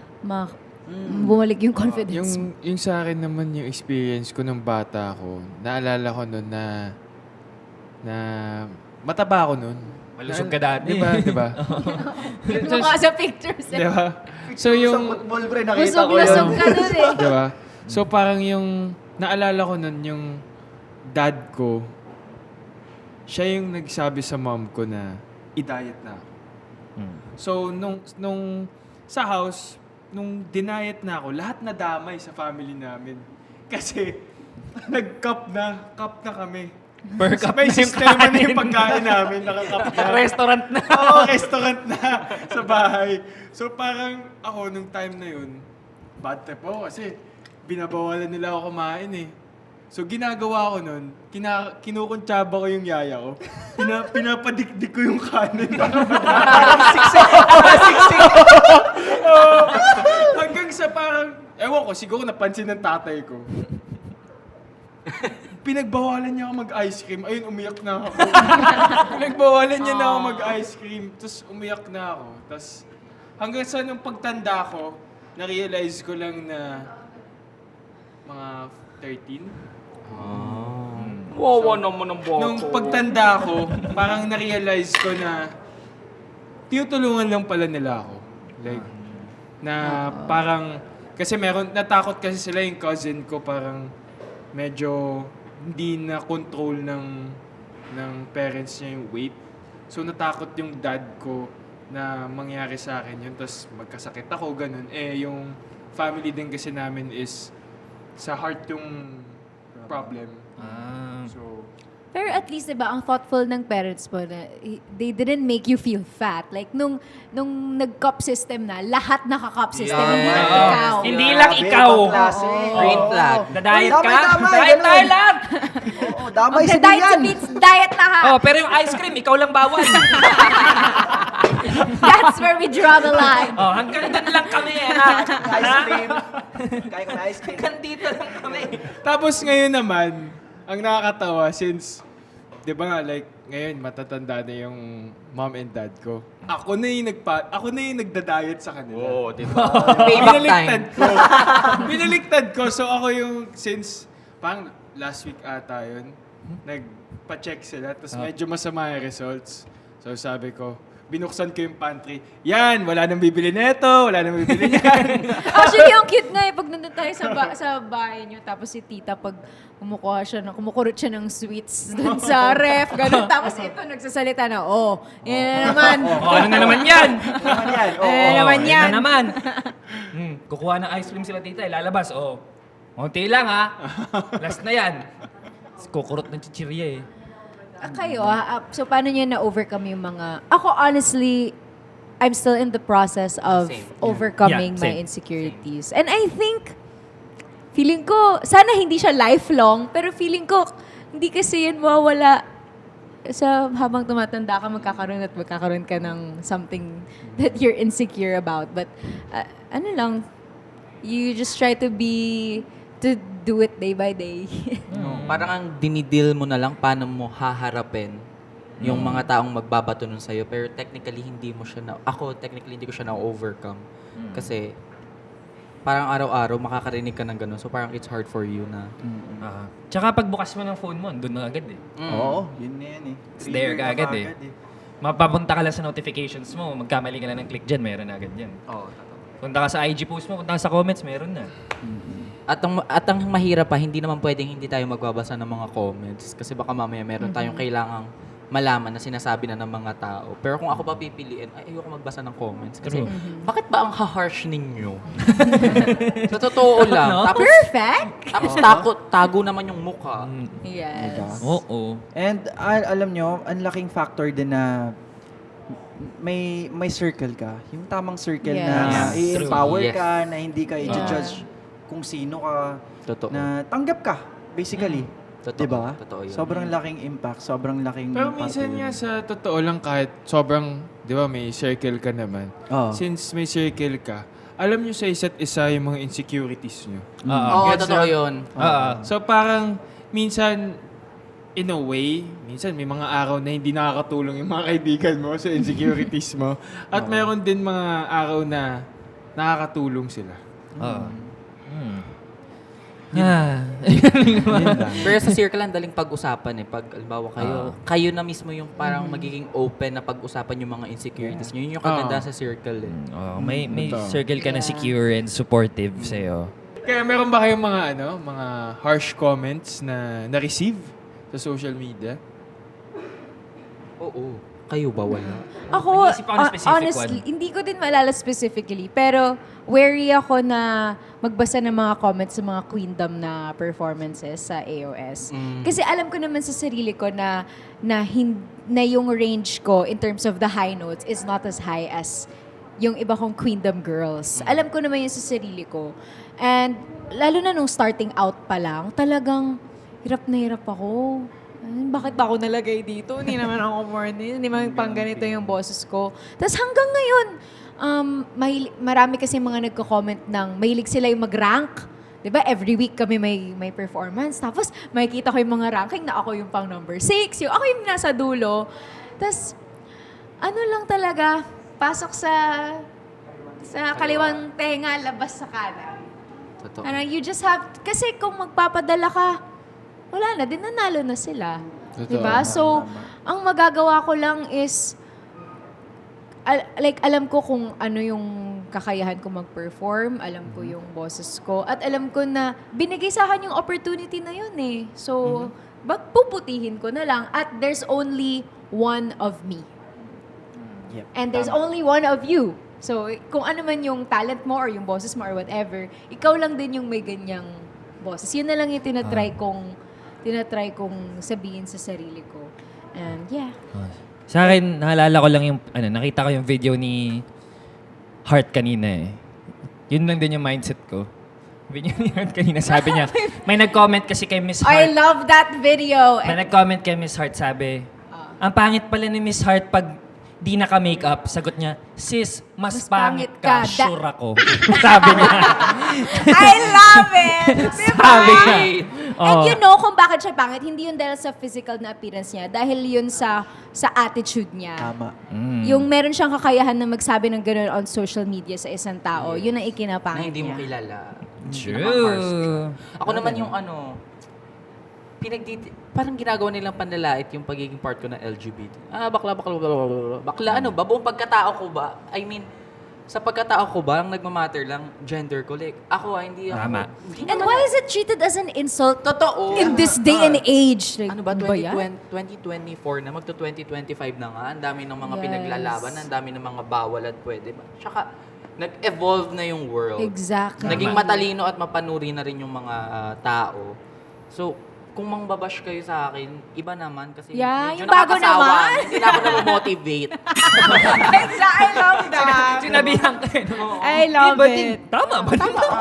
bumalik yung confidence mo. Yung sa akin naman yung experience ko nung bata ako, naalala ko nun na mataba ako nun. Malusog ka dati. Diba? Mukha sa pictures eh. Diba? So yung... football, pre, nakita ko Busog-lusog yun. ka nun eh. Diba? So parang yung... Naalala ko nun yung dad ko, siya yung nagsabi sa mom ko na i-diet na ako. So nung sa house, nung dinayet na ako, lahat na damay sa family namin. Kasi cup na kami. Per cup May na yung sistema na yung kanin. pagkain namin, naka-cup na. Restaurant na. Oo, restaurant na sa bahay. So parang ako nung time na yun, bad trip ako kasi binabawalan nila ako kumain eh. So ginagawa ko nun, kinukuntsaba ko yung yaya ko. Pinapadikdik ko yung kanin para hanggang sa parang, ewan ko, siguro napansin ng tatay ko. Pinagbawalan niya ako mag-ice cream. Ayun, umiyak na ako. Pinagbawalan niya na ako mag-ice cream. Tapos umiyak na ako. Tapos hanggang sa nung pagtanda ko, na-realize ko lang na mga 13. Wawa naman ang buhok Nung pagtanda ko, parang na-realize ko na tinutulungan lang pala nila ako. Like, na parang, kasi natakot kasi sila yung cousin ko, parang medyo hindi na control ng parents niya yung weight. So natakot yung dad ko na mangyari sa akin yun, tapos magkasakit ako, ganun. Yung family din kasi namin is sa heart yung problem. So, Pero at least, diba, ang thoughtful ng parents mo na they didn't make you feel fat. Like, nung nag-cup system na, lahat naka-cup system, hindi lang ikaw. Hindi lang ikaw. Ibang klase. Green flag. Na-diet ka? Damay, Diet ganun. tayo lahat. Oo, damay si Diet sa Dian. beats, diet na ha. Oh, pero yung ice cream, ikaw lang bawal. That's where we draw the line. Oh, hanggang doon lang kami, anak. Ice cream. Kaya ko na ice cream. Hanggang dito lang kami. Tapos ngayon naman, ang nakakatawa since, di ba nga, like, ngayon matatanda na yung mom and dad ko. Ako na yung nagda-diet sa kanila. Oo, di ba? Payback time. Binaliktad ko. So ako yung, since, parang last week ata yun, nagpa-check sila, tapos medyo masama yung results. So sabi ko, binuksan ko yung pantry. Yan, wala nang bibili neto, wala nang bibili niyan. Actually, yung cute nga pag nandun tayo sa bahay niyo, tapos si tita pag kumukurot siya ng sweets dun sa ref, ganun. Tapos ito, nagsasalita na, yan na naman. Oh, ano na naman yan? Naman yan. Oo. naman yun yan. na naman. Kukuha ng ice cream sila tita, ilalabas. Konti lang ha. Last na yan. Kukurot ng chichirya eh. Kayo, so paano niyo na-overcome yung mga... Ako, honestly, I'm still in the process of Same. overcoming Yeah, my same. insecurities. And I think, feeling ko, sana hindi siya lifelong, pero feeling ko, hindi kasi yun mawawala sa habang tumatanda ka, magkakaroon ka ng something that you're insecure about. But, ano lang, you just try to do it day by day. Parang ang dinidil mo na lang paano mo haharapin yung mga taong magbabato nun sa'yo. Pero technically, hindi ko siya na-overcome. Kasi parang araw-araw makakarinig ka ng ganun. So parang it's hard for you na... Tsaka pagbukas mo ng phone mo, doon na agad eh. Oo, yun na yan eh. It's there ka agad eh. Mapapunta ka lang sa notifications mo, magkamali ka lang ng click dyan, meron na agad yan. Oo, Punta ka sa IG post mo, punta ka sa comments, meron na. At ang mahirap pa, hindi naman pwedeng hindi tayo magbabasa ng mga comments. Kasi baka mamaya meron tayong kailangang malaman na sinasabi na ng mga tao. Pero kung ako pa pipiliin, ayoko magbasa ng comments. Kasi bakit ba ang ha-harsh ninyo? Sa totoo lang. No? Tapos, Perfect! tago naman yung mukha. Yes. Oo. And alam nyo, ang laking factor din na may circle ka. Yung tamang circle na Yes. i-empower True. Yes. ka, na hindi ka i-judge kung sino ka. Totoo. Na tanggap ka, basically. Totoo. Diba? Totoo yun. Sobrang laking impact, sobrang laking Pero parte minsan yun. nga sa totoo lang kahit sobrang, di ba, may circle ka naman. Oo. Since may circle ka, alam nyo sa isa't isa yung mga insecurities nyo. Oo, Gets totoo na? yun. So parang minsan, in a way, minsan may mga araw na hindi nakakatulong yung mga kaibigan mo sa insecurities mo. At meron din mga araw na nakakatulong sila. Pero sa circle, ang daling pag-usapan eh. Pag, alimbawa kayo na mismo yung parang magiging open na pag-usapan yung mga insecurities nyo. Yun yung kaganda sa circle eh. May Totoo. circle ka na secure and supportive sa'yo. Kaya meron ba kayong mga harsh comments na na-receive sa social media? Oo. Kayo ba wala? Ako, Nag-iisip ako ng specific honestly, hindi ko din maalala specifically, pero wary ako na magbasa ng mga comments sa mga Queendom na performances sa AOS. Kasi alam ko naman sa sarili ko na yung range ko in terms of the high notes is not as high as yung iba kong Queendom girls. Alam ko naman yun sa sarili ko. And lalo na nung starting out pa lang, talagang hirap na hirap ako. Bakit ba ako nalagay dito? Hindi naman ako morning. Hindi naman pang ganito yung boses ko. Tapos hanggang ngayon, marami kasi mga nagko-comment ng mahilig sila yung mag-rank. Diba? Every week kami may performance. Tapos makikita ko yung mga ranking na ako yung pang number 6. Yung ako yung nasa dulo. Tapos, ano lang talaga, pasok sa kaliwang tenga, labas sa kanan. Totoo. Parang you just have, kasi kung magpapadala ka, wala na, din nanalo na sila. Totoo. Diba? So, ang magagawa ko lang is, alam ko kung ano yung kakayahan ko mag-perform, alam ko yung boses ko, at alam ko na binigay sa akin yung opportunity na yun eh. So, puputihin ko na lang. At there's only one of me. Yep. And there's only one of you. So, kung ano man yung talent mo or yung boses mo or whatever, ikaw lang din yung may ganyang boses. Yun na lang yung tinatry kong sabihin sa sarili ko. And yeah. Sa akin, naalala ko lang yung, nakita ko yung video ni Heart kanina eh. Yun lang din yung mindset ko. Video ni Heart kanina, sabi niya, may nag-comment kasi kay Miss I Heart. love that video. May nag-comment kay Miss Heart, sabi, ang pangit pala ni Miss Heart pag di naka-makeup, sagot niya, sis, mas Mas pangit pangit ka, ka. sure ako. Sabi niya. I love it! Diba? Sabi niya. And Oo. you know kung bakit siya pangit, hindi yun dahil sa physical na appearance niya, dahil yun sa attitude niya. Tama. Yung meron siyang kakayahan na magsabi ng gano'n on social media sa isang tao, yun ang Na ikinapangit hindi mo niya. kilala. Hindi True. naman harsh ka. Ako naman yung parang ginagawa nilang panlalait yung pagiging part ko ng LGBT. Bakla, buong pagkatao ko ba? I mean, sa pagkatao ko ba, ang nagmamatter lang, gender ko. Like, hindi ako. Tama. Hindi And naman- why is it treated as an insult Totoo. in this day and age? Like, Ano ba, yan? 2024 na, magto 2025 na nga. Ang dami ng mga Yes. pinaglalaban, ang dami ng mga bawal at pwede ba. Tsaka, nag-evolve na yung world. Exactly. Naging matalino at mapanuri na rin yung mga tao. So, kung mangbabash kayo sa akin, iba naman kasi Yeah, medyo yung bago nakakasawa. naman. Hindi na ako na-motivate. Exactly, I love that. Sinabihan kayo. I love it. Tama ba?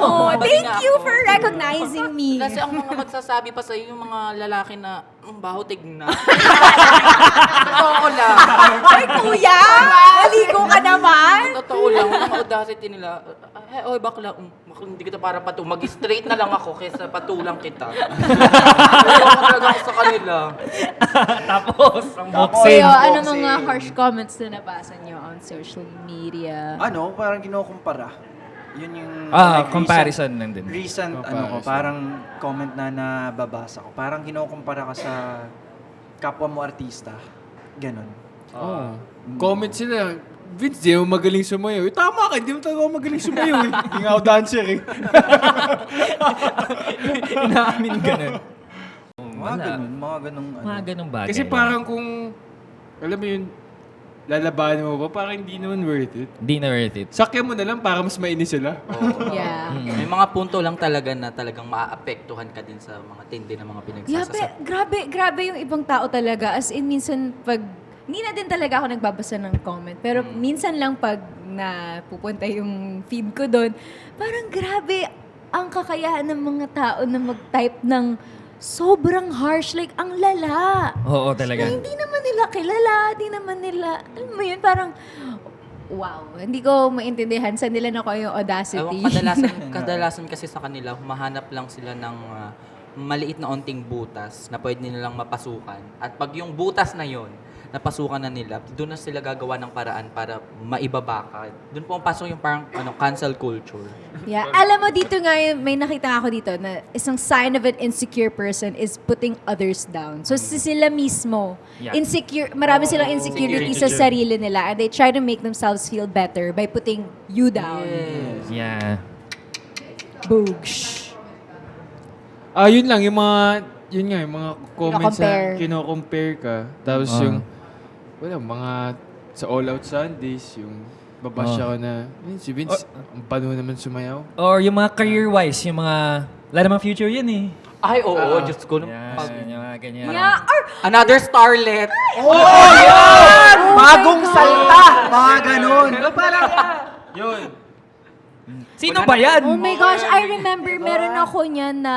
Oh, Mali thank nga you ako. for recognizing me. Kasi ang mga magsasabi pa sa'yo, yung mga lalaki na, baho tignan. Totoo lang. Ay, kuya! Maligo ka naman! Totoo lang, yung mga audacity nila, oy, bakla, hindi kita para mag-straight na lang ako kaysa patulang kita. Ayoko talaga ako sa kanila. Tapos, ang Tapos, boxing. Kayo, ano boxing. mga harsh comments na nabasa niyo on social media? Ano, parang kinukumpara. Yun yung Comparison lang din. recent ano ko, Comparison. parang comment na nababasa ko. Parang kinukumpara ka sa kapwa mo artista. Ganon. Oh. Comment sila, Vince, di mo magaling sumayaw. Tama ka, di mo talaga ako magaling sumayaw eh. Hindi nga ako dancer eh. Inaamin ganun. Mga ganon, mga ganong ano. Mga ganung bagay. Kasi parang kung, alam mo yun, lalabanan mo ba, parang hindi naman worth it. Di na worth it. Sakyan mo na lang para mas mainis sila. Yeah. May mga punto lang talaga na talagang maaapektuhan ka din sa mga tindi ng mga Yeah, pinagsasabi. grabe yung ibang tao talaga. As in, minsan pag, hindi na din talaga ako nagbabasa ng comment. Pero minsan lang pag pupunta yung feed ko doon, parang grabe ang kakayahan ng mga tao na mag-type ng sobrang harsh. Like, ang lala. Oo, talaga. Na hindi naman nila kilala, hindi naman nila, alam mo yun, parang, wow, hindi ko maintindihan saan nila nakuha yung audacity. Kadalasan kasi sa kanila, humahanap lang sila ng maliit na onting butas na pwede nilang mapasukan. At pag yung butas na yon napasukan na nila, doon na sila gagawa ng paraan para maibaba ka. Doon po ang pasok yung parang cancel culture. Yeah, alam mo dito nga, may nakita ako dito na isang sign of an insecure person is putting others down. So sila mismo, Yeah. insecure, marami silang insecurity sa sarili nila and they try to make themselves feel better by putting you down. Yeah. Boosh. Yun lang, yung mga comments Kino-compare. na kino-compare ka. Tapos yung, mga sa All Out Sundays, yung babash ako na, si Vince, ang pano naman sumayaw. Or yung mga career-wise, yung mga, wala namang future yan eh. Ay, oo, Diyos ko. Yan, yung mga ganyan. Yeah, or, Another starlet. Bagong salta! Mga ganon. Parang, Yun. Sino ba yan? oh my gosh, I remember meron ako niyan na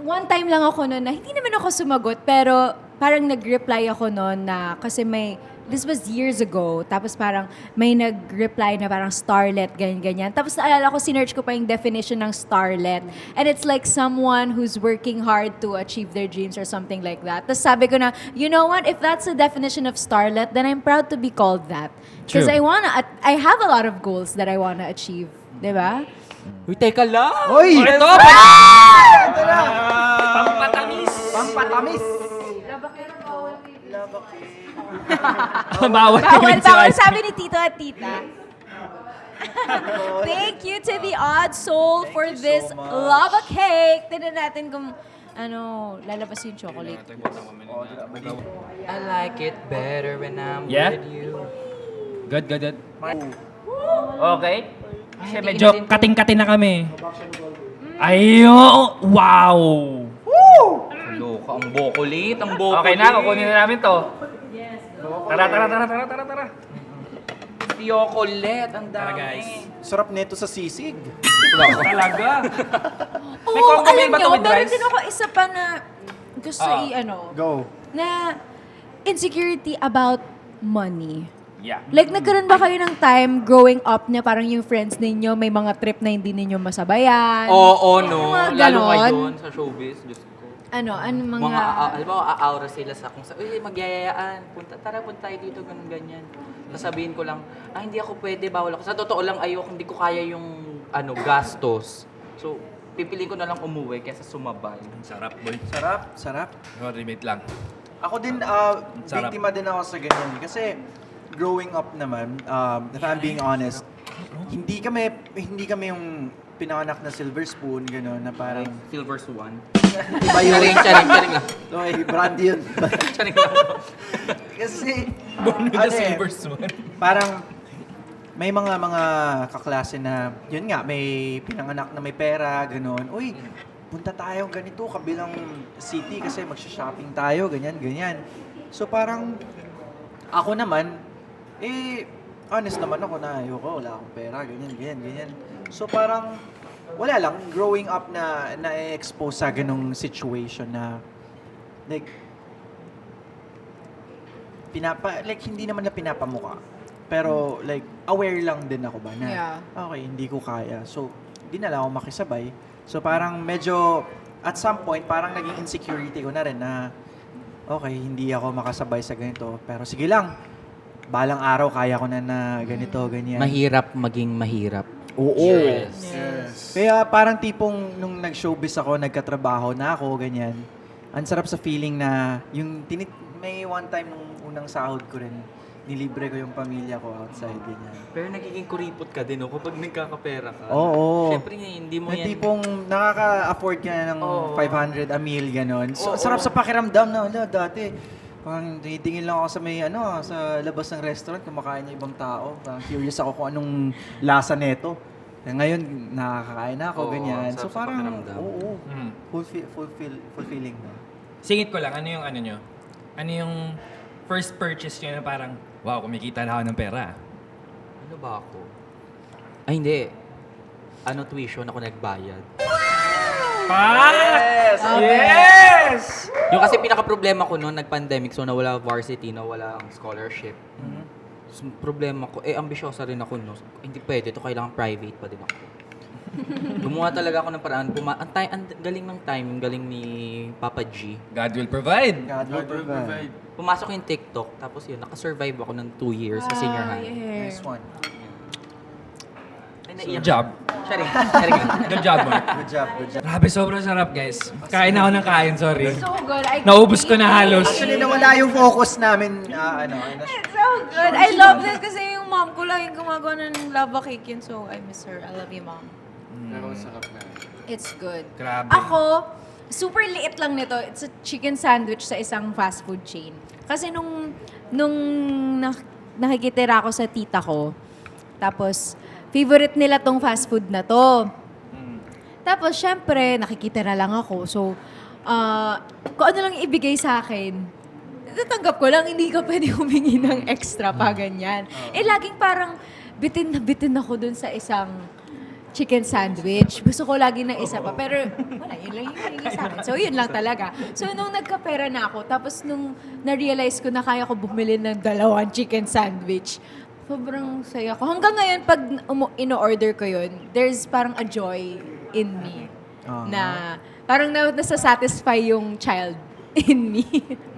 one time lang ako noon na hindi naman ako sumagot pero parang nag-reply ako noon na kasi this was years ago tapos parang may nag-reply na parang starlet ganyan. Tapos naalala ko sinearch ko pa yung definition ng starlet and it's like someone who's working hard to achieve their dreams or something like that. Tapos sabi ko na, you know what, if that's the definition of starlet, then I'm proud to be called that. Because True. I have a lot of goals that I wanna achieve. Diba? Uy, teka lang. Oy! Ito! Pampatamis! Pampatamis! Bawal Bawal, sa bawal. ice. Sabi ni Tito at Tita. Thank you to the Odd Soul for you so this much. lava cake. Tignan natin kung lalabas yung chocolate. I like it better when I'm Yeah? with you. Good. Okay. Kasi Ay, medyo hindi kating-kating na kami. Ayo! Wow! Loka, ang bokulit, ang bokulit. Okay na, kukunin na namin to. Tara. Chocolate, ang dami. Tara, guys. Sarap nito sa sisig. Talaga. May Oo, combo alam ba to nyo, with meron rice? din ako isa pa na gusto Go. na insecurity about money. Yeah. Like, nagkaroon ba kayo ng time growing up na parang yung friends ninyo may mga trip na hindi ninyo masabayan? Oo, no. Yung mga Lalo ganon. ngayon sa showbiz, Diyos ko. Ano mga... Mga, alam mo, aaura sila sa kung sa, uy, magyayayaan. Punta tayo dito, ganun, ganyan. Sasabihin ko lang, hindi ako pwede, bawal ako. Sa totoo lang, hindi ko kaya yung, gastos. So, pipiliin ko na lang umuwi kaysa sumabay. Sarap, boy. Sarap. Sorry, mate lang. Ako din, Sarap. biktima din ako sa ganyan. Kasi, growing up naman, if I'm being honest, hindi kami yung pinanganak na silver spoon, gano'n, na parang, Silver Swan. iba yun. Charing lang. Okay, brand yun. Charing lang. Kasi, Born with ano the eh, silver swan. parang, may mga kaklase na, yun nga, may pinanganak na may pera, gano'n. Uy, punta tayo ganito, kabilang city kasi magsha-shopping tayo, ganyan. So parang, ako naman, honest naman ako na ayoko, wala akong pera, ganyan. So parang, wala lang, growing up na na-expose sa ganong situation na, like, hindi naman na pinapamuka. Pero, like, aware lang din ako ba na, Yeah. okay, hindi ko kaya. So, di na lang ako makisabay. So, parang medyo, at some point, parang naging insecurity ko na rin na, okay, hindi ako makasabay sa ganito. Pero sige lang, balang araw kaya ko na ganito, ganyan. Mahirap maging mahirap. Oo. Yes. Kaya parang tipong nung nag-showbiz ako, nagkatrabaho na ako, ganyan. Ang sarap sa feeling na yung may one time nung unang sahod ko rin, nilibre ko yung pamilya ko outside, ganyan. Pero nagiging kuripot ka din, kapag nagkakapera ka. Oo. Siyempre, hindi mo Yung yan. tipong nakaka-afford ka na ng Oo. 500 a meal, gano'n. So, Oo. sarap sa pakiramdam na, dati, parang tinitingin lang ako sa sa labas ng restaurant, kumakain ng ibang tao. Parang curious ako kung anong lasa neto. Ngayon, nakakakain na ako, Oo, ganyan. sarap So, sa parang, pakiramdam. oo, Mm. fulfilling na. Singit ko lang, ano yung ano nyo? Ano yung first purchase nyo na parang, wow, kumikita na ako ng pera. Ano ba ako? Ay, hindi. Tuition ako nagbayad. Yes! Yung kasi pinaka-problema ko noon, nag-pandemic, so nawala varsity, nawala ang scholarship. So, problema ko, ambisyosa rin ako, no? Hindi pwede, ito kailangan private pa din ako. Gumawa talaga ako ng paraan. Ang galing ng time, yung galing ni Papa G. God will provide. God will provide. Pumasok yung TikTok, tapos yun, nakasurvive ako ng 2 years sa senior high. Nice one. Ay, naiyak. Good job. Sharing lang. Good job, Mark. Good job. Grabe, sobrang sarap, guys. Kain ako ng kain, sorry. So good. Naubos ko na halos. Actually, nawala yung focus namin, It's so good. I love this kasi yung mom ko lang yung gumagawa ng lava cake yun. So, I miss her. I love you, mom. Pero sarap na. It's good. Grabe. Ako, super liit lang nito. It's a chicken sandwich sa isang fast food chain. Kasi nung nakikitira ako sa tita ko, tapos favorite nila tong fast food na to. Tapos, syempre, nakikitira lang ako. So, kung ano lang ibigay sa akin, tatanggap ko lang, hindi ka pwede humingi ng extra pa, ganyan. Laging parang bitin na bitin ako dun sa isang chicken sandwich. Gusto ko lagi ng isa pa. Pero wala, yun lang yung hiningi sa akin. So, yun lang talaga. So, nung nagkapera na ako, tapos nung na-realize ko na kaya ko bumili ng 2 chicken sandwich, sobrang saya ko. Hanggang ngayon, pag ino-order ko yun, there's parang a joy in me. Na parang nasa-satisfy yung child in me.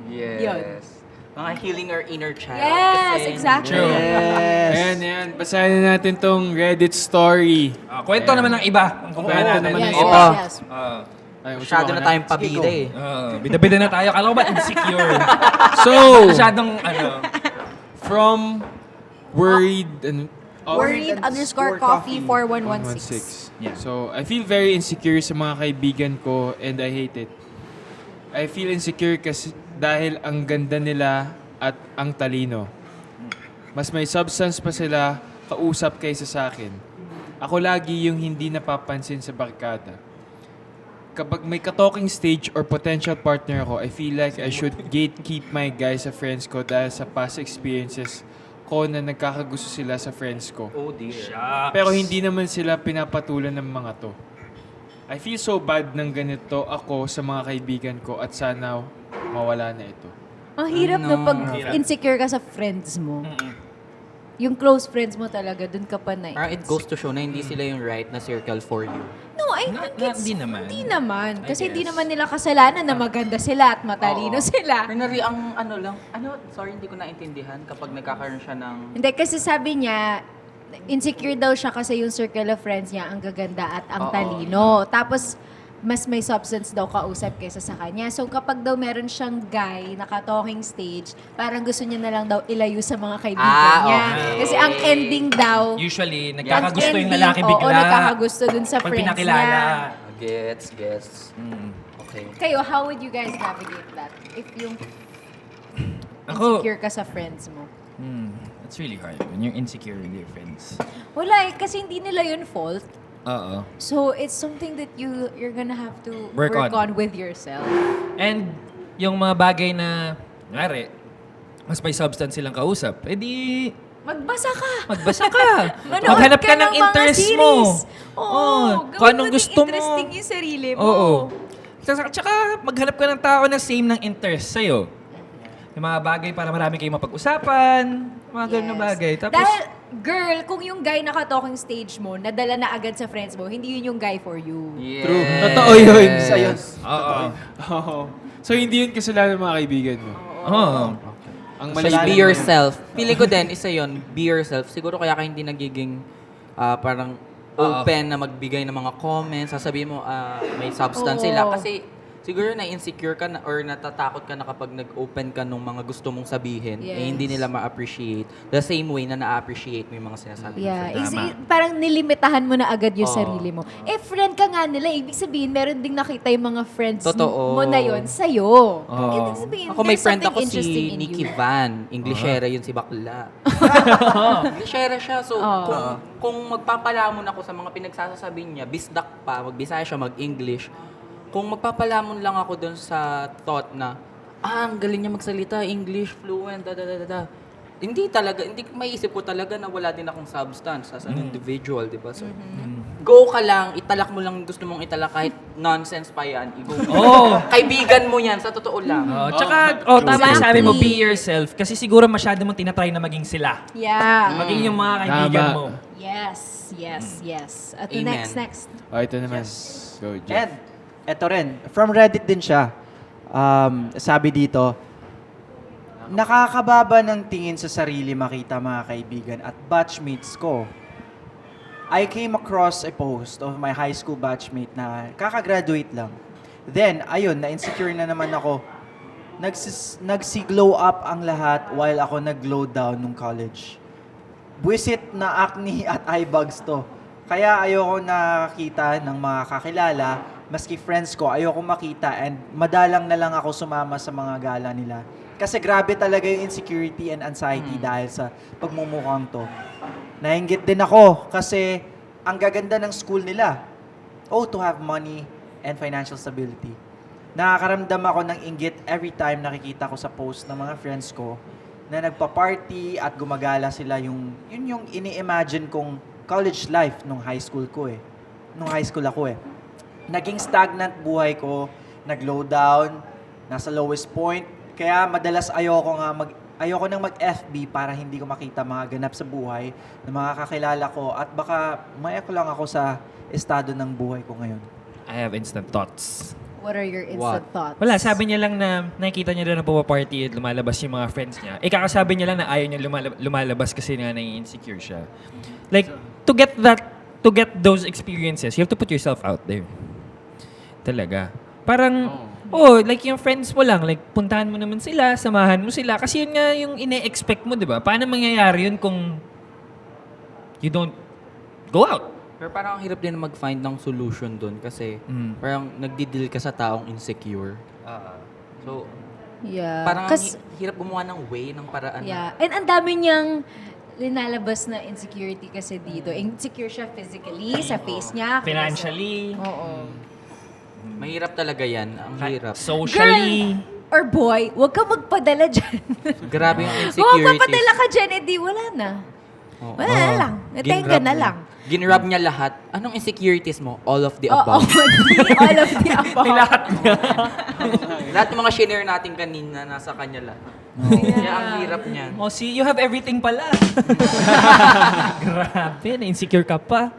Yes. Yun. Mga healing our inner child. Yes, Kasi- exactly. True. Ayan. Basahin na natin tong Reddit story. Kwento naman ng iba. Ang Kwento kumpara naman natin. Yes, ng yes, iba. yes. Ay, Masyado na tayong pabida eh. Bida-bida na tayo. Kala ko ba insecure? So, Masyadong, from worried... Worried_coffee 4116. Yeah. So, I feel very insecure sa mga kaibigan ko and I hate it. I feel insecure kasi dahil ang ganda nila at ang talino. Mas may substance pa sila kausap kaysa sa akin. Ako lagi yung hindi napapansin sa barkada. Kapag may ka-talking stage or potential partner ako, I feel like I should gatekeep my guys sa friends ko dahil sa past experiences ko na nagkakagusto sila sa friends ko. Oh dear. Shucks. Pero hindi naman sila pinapatulan ng mga to. I feel so bad ng ganito ako sa mga kaibigan ko at sana mawala na ito. Ang hirap na pag insecure ka sa friends mo. Yung close friends mo talaga, dun ka pa na. Parang it goes to show na hindi sila yung right na circle for you. No, I think it's... Hindi naman. Hindi naman. Kasi hindi guess. naman nila kasalanan na maganda sila at matalino sila. Ordinary ang sorry, hindi ko naintindihan kapag nagkakaroon siya ng... Hindi, kasi sabi niya, insecure daw siya kasi yung circle of friends niya ang gaganda at ang Oo. talino. Tapos, mas may substance daw kausap kaysa sa kanya. So, kapag daw meron siyang guy naka-talking stage, parang gusto niya na lang daw ilayo sa mga kaibigan niya. okay. Kasi ang ending daw, Usually, ang nagkakagusto yung ending, lalaki bigla. Oo, nagkakagusto dun sa Pag friends pinakilala. niya. Gets. Okay. Kayo, how would you guys navigate that? If yung Ako, insecure ka sa friends mo? it's really hard when you're insecure with your friends. Wala eh, kasi hindi nila yun fault. Oo. So, it's something that you're gonna have to Work on with yourself. And yung mga bagay na, kunwari, mas may substance silang kausap, edi Magbasa ka! magbasa ka. Manood Maghanap ka ng mga interest series. mo. Oo. Kung Gawin anong mo gusto mo. interesting yung sarili mo. Oo. Tsaka maghanap ka ng tao na same ng interest sa'yo. Yung mga bagay para marami kayong mapag-usapan, mga ganun na Yes. bagay. Tapos, Dahil, girl, kung yung guy naka-talking stage mo, nadala na agad sa friends mo, hindi yun yung guy for you. Yes. True. Totoo yun. Isa yun. oo. Oo. So, hindi yun kasalanan ng mga kaibigan mo. Oo. Ang So, mali be yourself. Feeling ko din, isa yon be yourself. Siguro kaya ka hindi nagiging parang open na magbigay ng mga comments. Sasabihin mo, may substance Oo. sila. Kasi siguro na-insecure ka na, or natatakot ka na kapag nag-open ka ng mga gusto mong sabihin, Yes. hindi nila ma-appreciate. The same way na na-appreciate mo yung mga sinasabi mo. Yeah, Tama. parang nilimitahan mo na agad yung Oo. sarili mo. Eh, friend ka nga nila, ibig sabihin, meron ding nakita yung mga friends Totoo. mo na yun sa'yo. Oo. Ibig sabihin, Ako may there's friend something ako interesting si in Nikki you. Van. Englishera yun si bakla. Englishera siya. So, kung magpapalamon ako sa mga pinagsasasabi niya, bisdak pa, magbisaya siya, mag-English. Kung magpapalamon lang ako dun sa thought na, ang galing niya magsalita, English, fluent, Hindi maiisip ko talaga na wala din akong substance as an individual, di ba? So, go ka lang, italak mo lang gusto mong italak kahit nonsense pa yan. Oo. Kaibigan mo yan, sa totoo lang. Tsaka, tama yung sabi mo, be yourself. Kasi siguro masyado mong tinatry na maging sila. Yeah. Maging yung mga kaibigan Tama. mo. Yes. At Amen. next. Oh, ito naman. Go, Jeff. And, eto rin, from Reddit din siya. Sabi dito, nakakababa ng tingin sa sarili makita mga kaibigan at batchmates ko. I came across a post of my high school batchmate na kakagraduate lang. Then, ayun, na-insecure na naman ako. Nagsi-glow up ang lahat while ako nag-glow down nung college. Buwisit na acne at eye bags to. Kaya ayoko nakakita ng mga kakilala, maski friends ko, ayoko makita and madalang na lang ako sumama sa mga gala nila. Kasi grabe talaga yung insecurity and anxiety dahil sa pagmumukhang to. Nainggit din ako kasi ang gaganda ng school nila. Oh, to have money and financial stability. Nakakaramdam ako ng inggit every time nakikita ko sa post ng mga friends ko na nagpa-party at gumagala sila yun yung ini-imagine kong college life nung high school ko eh. Nung high school ako eh. Naging stagnant buhay ko, nag-low down, nasa lowest point. Kaya madalas ayoko nang mag-FB para hindi ko makita mga ganap sa buhay ng mga kakilala ko at baka maiyak lang ako sa estado ng buhay ko ngayon. I have instant thoughts. What are your instant thoughts? Wala, sabi niya lang na nakikita niya doon na pumaparty at lumalabas yung mga friends niya. Kakasabi niya lang na ayaw niya lumalabas kasi nga nai-insecure siya. Like, to get those experiences, you have to put yourself out there. Talaga. Parang, like yung friends mo lang, like puntahan mo naman sila, samahan mo sila. Kasi yun nga yung ine-expect mo, di ba? Paano mangyayari yun kung you don't go out? Pero parang ang hirap din mag-find ng solution dun kasi parang nagdi-deal ka sa taong insecure. So, Yeah. parang Kas- hirap gumawa ng way, ng paraan. Yeah. And ang dami niyang linalabas na insecurity kasi dito. Insecure siya physically, sa face niya. Financially, Oo. Mahirap talaga yan. Ang hirap. socially. Or boy, huwag ka magpadala dyan. Grabe yung Kung insecurities. magpapadala ka dyan, edi wala na. Oo. Wala na lang. Tenga na lang. Ginrub niya lahat. Anong insecurities mo? All of the Oo, above. all of the above. Lahat ng mga shinare natin kanina, nasa kanya lahat. Kaya ang hirap niyan. Oh, see, you have everything pala. Grabe, na-insecure ka pa.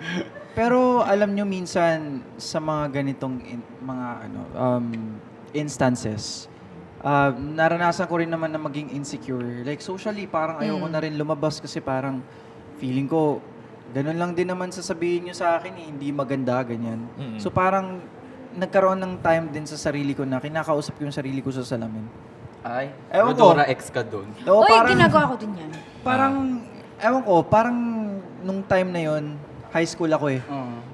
Pero alam nyo minsan sa mga ganitong instances, naranasan ko rin naman na maging insecure. Like socially, parang ayoko na rin lumabas kasi parang feeling ko, ganun lang din naman sasabihin nyo sa akin, hindi maganda, ganyan. So parang nagkaroon ng time din sa sarili ko na kinakausap ko yung sarili ko sa salamin. Ay, Ewan ko. Rodora X ka dun. Oo, Uy, ginagawa ko din yan. parang, ewan ko, parang nung time na yon high school ako eh.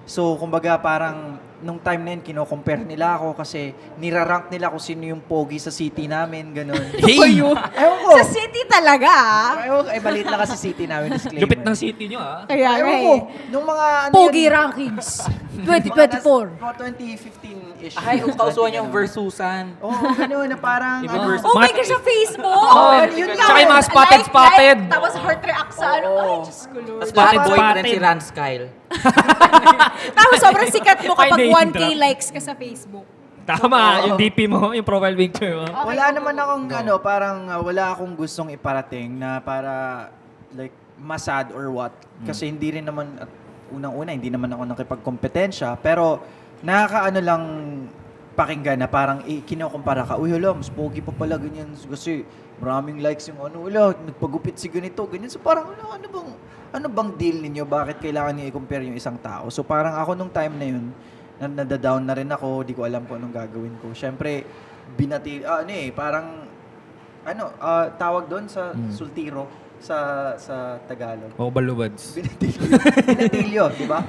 So, kumbaga parang nung time na yun, kino-compare nila ako kasi nirarank nila kung sino yung pogi sa city namin, ganun. Hey! Ewan ko. Sa city talaga, Ewan ko, balit na kasi city namin, disclaimer. Lupit ng city nyo, ah. Kaya Ewan ko, nung mga Pogi yun, rankings. 2024. Mga 2015-ish. Ay, kausuhan yung versusan. Oo, ganun, na parang, Ibang verse. Oh my Mga- gosh, sa Facebook! Oo, yun nga. Tsaka yung mga Like, spotted. tapos heart react sa ano. Ay, Diyos ko, Lord. Tapos bakit Spotted. boyfriend si Rance Kyle? Tapos sobrang sikat mo kapag Ay, name 1K drop. likes ka sa Facebook. Tama, yung DP mo, yung profile picture mo. wala naman akong parang wala akong gustong iparating na para like masad or what. Kasi hindi rin naman at unang-una hindi naman ako nakipagkompetensya, pero nakakaano lang pakinggan na parang kinukumpara ka. Uy, hala, mas pogi pa pala ganyan kasi maraming likes yung ano, wala, nagpagupit si ganito, ganyan. So parang ano bang deal ninyo? Bakit kailangan niyo i-compare yung isang tao? So parang ako nung time na yun, nadadown na rin ako, di ko alam kung anong gagawin ko. Siyempre, tawag doon sa sultiro sa Tagalog. O balubads. Binatilyo, di ba?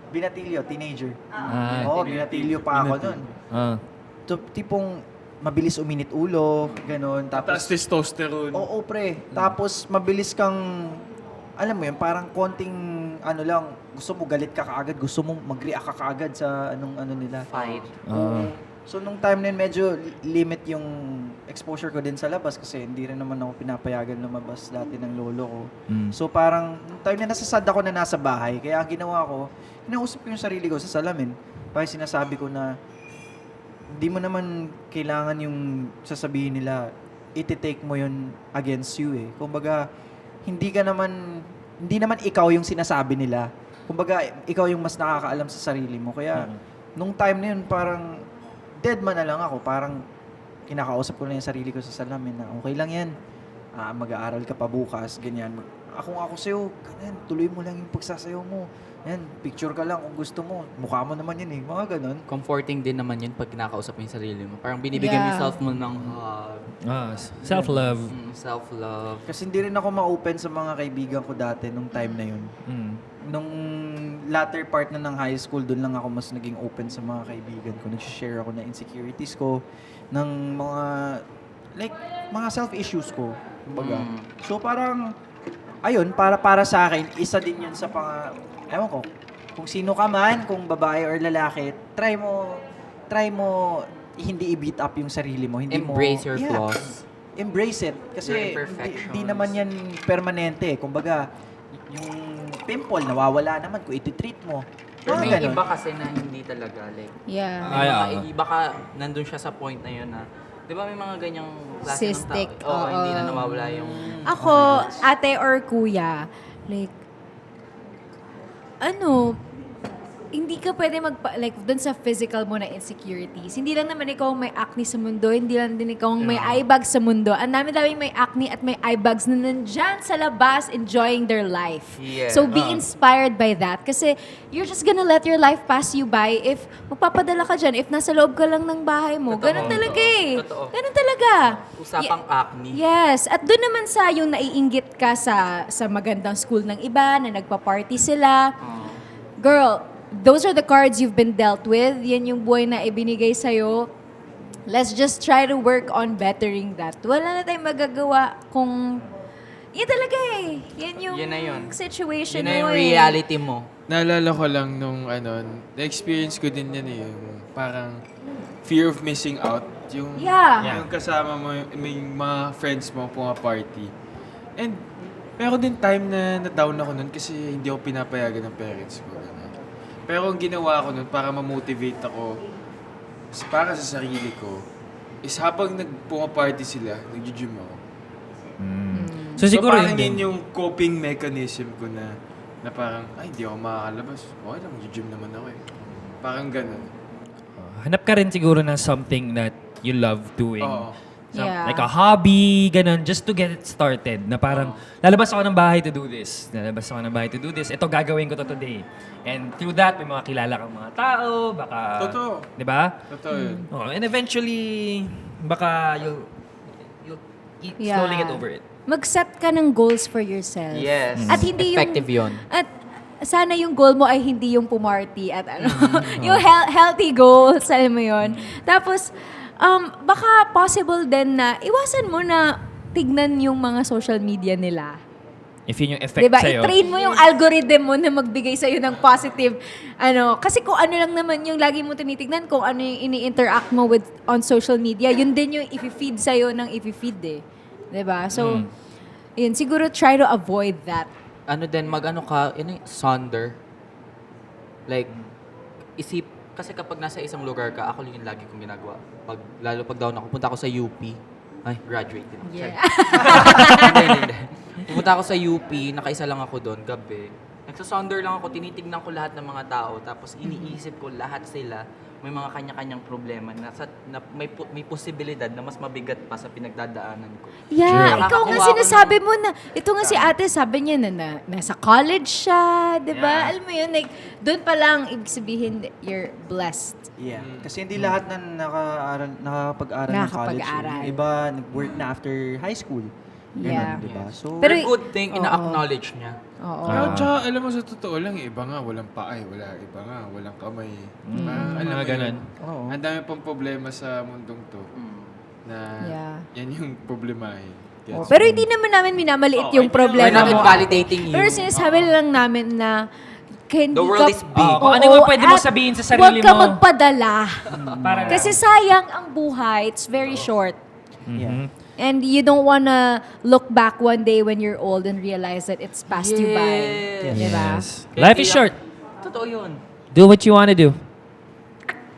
Binatilyo, teenager. Ah. Oo, binatilyo pa ako nun. Ah. So, tipong mabilis uminit ulo, ganun. Tapos Tapos, testosterone. oo, pre. Tapos, mabilis kang, alam mo yun, parang konting, gusto mo galit ka kaagad, gusto mo mag-react ka kaagad sa ano nila. Fight. Oo. So, nung time na yun, medyo limit yung exposure ko din sa labas kasi hindi rin naman ako pinapayagan lumabas dati ng lolo ko. So, parang, nung time na nasasad ako na nasa bahay, kaya ang ginawa ko, kinausap ko yung sarili ko sa salamin. Parang sinasabi ko na, hindi mo naman kailangan yung sasabihin nila, iti-take mo yun against you eh. Kumbaga, hindi naman ikaw yung sinasabi nila. Kumbaga, ikaw yung mas nakakaalam sa sarili mo. Kaya, nung time na yun, parang, dead man na lang ako. Parang, kinakausap ko na yung sarili ko sa salamin na, okay lang yan. Mag-aaral ka pa bukas, ganyan. Ako sa'yo, ganyan, tuloy mo lang yung pagsasayaw mo. Yan, picture ka lang kung gusto mo. Mukha mo naman yun eh, mga ganun. Comforting din naman yun pag kinakausap mo yung sarili mo. Parang binibigyan mo Yeah. yourself mo ng hug, Self-love. self-love. Kasi hindi rin ako ma-open sa mga kaibigan ko dati nung time na yun. Nung latter part na ng high school, doon lang ako mas naging open sa mga kaibigan ko. Nag-share ako ng insecurities ko, ng mga self-issues ko. Kumbaga. So parang, ayun, para sa akin, isa din yun sa ewan ko, kung sino ka man, kung babae or lalaki, try mo hindi i-beat up yung sarili mo. Hindi Embrace your Yeah. flaws. Embrace it. Kasi Your imperfections. hindi naman yan permanente. Kumbaga, yung pimple, nawawala naman kung iti-treat mo. Pero Mga may ganun. iba kasi na hindi talaga. Like, Yeah. may mga Ay, iba ka, nandun siya sa point na yun na, di ba may mga ganyang klase Cystic, ng tao? Oo, oo. hindi na nawawala yung... Ako, ate or kuya, like, hindi ka pwede dun sa physical mo na insecurities. Hindi lang naman ikaw ang may acne sa mundo, hindi lang din ikaw ang may eye bags sa mundo. Ang dami-daming may acne at may eye bags na nandyan sa labas enjoying their life. Yeah. So be inspired by that kasi you're just gonna let your life pass you by if magpapadala ka dyan, if nasa loob ka lang ng bahay mo. Totoo, Ganun talaga eh. totoo. Ganun talaga. Usapang acne. Yes. At doon naman sa yung naiinggit ka sa magandang school ng iba, na nagpa-party sila. Girl, those are the cards you've been dealt with. Yan yung buhay na ibinigay sa'yo. Let's just try to work on bettering that. Wala na tayong magagawa kung... Yan talaga eh. Yan yung Yun na yun. situation Yun na mo yung eh. reality mo. Naalala ko lang nung na-experience ko din yan eh, yung parang fear of missing out. Yung, Yeah. yung kasama mo, yung mga friends mo, party. And Pero din time na na-down ako nun kasi hindi ako pinapayagan ng parents ko. Ganun. Pero ang ginawa ko nun para ma-motivate ako para sa sarili ko is habang nagpumaparty sila, nag-gym ako. So siguro parang yun din. yun yung coping mechanism ko na parang, ay, hindi ako makakalabas. Okay lang, mag-gym naman ako eh. Parang ganun. Hanap ka rin siguro ng something that you love doing. Oo. Yeah. Like a hobby, ganun, just to get it started. Na parang, lalabas ako ng bahay to do this. Lalabas ako ng bahay to do this. Ito, gagawin ko to today. And through that, may mga kilala kang mga tao, baka... Totoo. Di ba? Totoo yun. Oh, and eventually, baka you'll slowly get over it. Mag-set ka ng goals for yourself. Yes. At hindi Effective yun. At sana yung goal mo ay hindi yung pumarty at ano, yung healthy goals, alam mo yun. Tapos, baka possible din na iwasan mo na tignan yung mga social media nila. If yun yung effect Diba? sa'yo. I-train mo yung algorithm mo na magbigay sa'yo ng positive, kasi kung ano lang naman yung lagi mo tinitignan, kung ano yung ini-interact mo with on social media, yun din yung i-feed sa'yo ng i-feed eh. Diba? So, yun, siguro try to avoid that. Ano din, sonder. Like, kasi kapag nasa isang lugar ka, ako yung lagi kong ginagawa. Lalo pag down ako, punta ako sa UP. Ay, graduate din. ako. Yeah. Hindi. Pumunta ako sa UP, nakaisa lang ako doon, gabi. Nagsasonder lang ako, tinitignan ko lahat ng mga tao, tapos iniisip ko lahat sila may mga kanya-kanyang problema na may posibilidad na mas mabigat pa sa pinagdadaanan ko. Yeah, Sure. ikaw nga Nakakakuha ako sinasabi mo na, ito nga si ate, sabi niya na nasa college siya, di ba? Yeah. Alam mo yun, like, doon pa lang, ibig sabihin, you're blessed. Yeah. Kasi hindi lahat na nakapag-aral ng college. Nakakapag-aral. Yung iba, nag-work na after high school. Ganun, Yeah. diba? So, Pero- Pero good thing, Oo. ina-acknowledge niya. Oo. Pero tsaka, alam mo, sa totoo lang, iba nga, walang paa eh. Iba nga, walang kamay. Parang, alam mga mo ganun. yun, Oo. ang dami pang problema sa mundong to. Na Yeah. yan yung problemahin. Oh, pero hindi naman namin minamaliit yung We're problema not mo. invalidating you. Pero sinasabi lang namin na kaya hindi The world ka- is big. Kung ano yung pwede mo at sabihin sa sarili Huwag ka mo. magpadala. Para Kasi sayang ang buhay. It's very short. yeah. And you don't wanna look back one day when you're old and realize that it's passed you by. Yes. Diba? Life is short. Totoo yun. Do what you wanna do.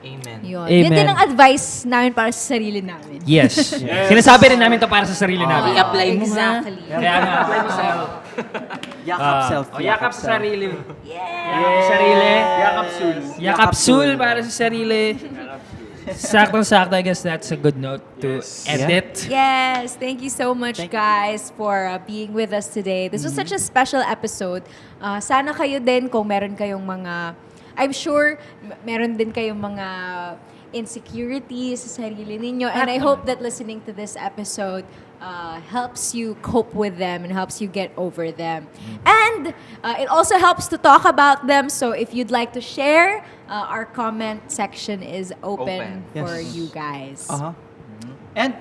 Amen. Yun. Amen. Yun din ang advice namin para sa sarili namin. Yes. Sinasabi rin namin to para sa sarili namin. I-apply mo nga. Exactly. Kaya nga, apply mo sa... Yakap self. yakap sa self. sarili. Yakap sa sarili. Yakap sul para sa sarili. Saktong-sakto, I guess that's a good note to edit. Yes, thank you so much, guys, for being with us today. This was such a special episode. Sana kayo din, kung meron kayong mga, I'm sure, meron din kayong mga insecurities sa sarili ninyo. And I hope that listening to this episode helps you cope with them and helps you get over them. And it also helps to talk about them. So if you'd like to share, our comment section is open Open. for Yes. you guys. Uh-huh. And,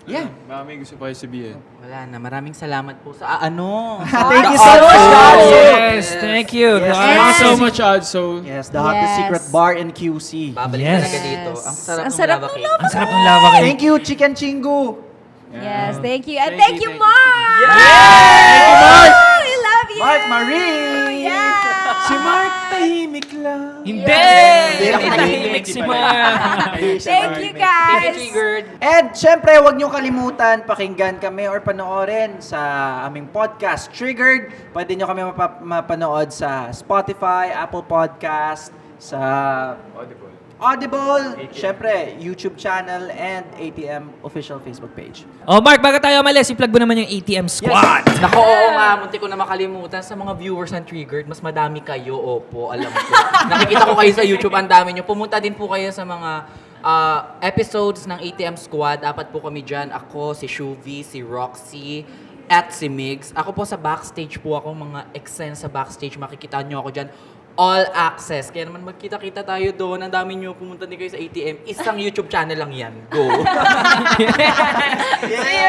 yeah. Baka may gusto pa kayo sabihin. Wala na. Maraming salamat po sa ano. Thank you so much, Adso. Yes, thank you. Yes. Thank you so Yes. much, Adso. Yes, the hottest Yes. secret bar in QC. Babalik Yes. talaga dito. Ang sarap Ang ng sarap lava ng cake. lava Ang sarap ng lava cake. Thank you, Chicken Chingu. Yes, thank you. And Thank thank you, you, thank you. Mark! Thank you, Mark! We love you! Mark Marie! Yeah! Si Mark, tahimik lang. Hindi! Hindi tahimik si Mark. Thank you, Thank guys! you, Triggered. And syempre, huwag niyo kalimutan pakinggan kami or panoorin sa aming podcast, Triggered. Pwede niyo kami mapanood sa Spotify, Apple Podcast, sa Audible, syempre, YouTube channel, and ATM official Facebook page. Oh, Mark, bago tayo umalis, i-plug mo naman yung ATM Squad. Nako, oo nga, munti ko na makalimutan. Sa mga viewers ng Triggered, mas madami kayo, opo, alam ko. Nakikita ko kayo sa YouTube, ang dami nyo. Pumunta din po kayo sa mga episodes ng ATM Squad. Apat po kami dyan. Ako, si Shuvi, si Roxy, at si Migs. Ako po sa backstage po ako, mga exen sa backstage. Makikita nyo ako dyan. All access. Kaya naman magkita-kita tayo doon. Ang dami nyo pumunta din kayo sa ATM. Isang YouTube channel lang yan. Go! See you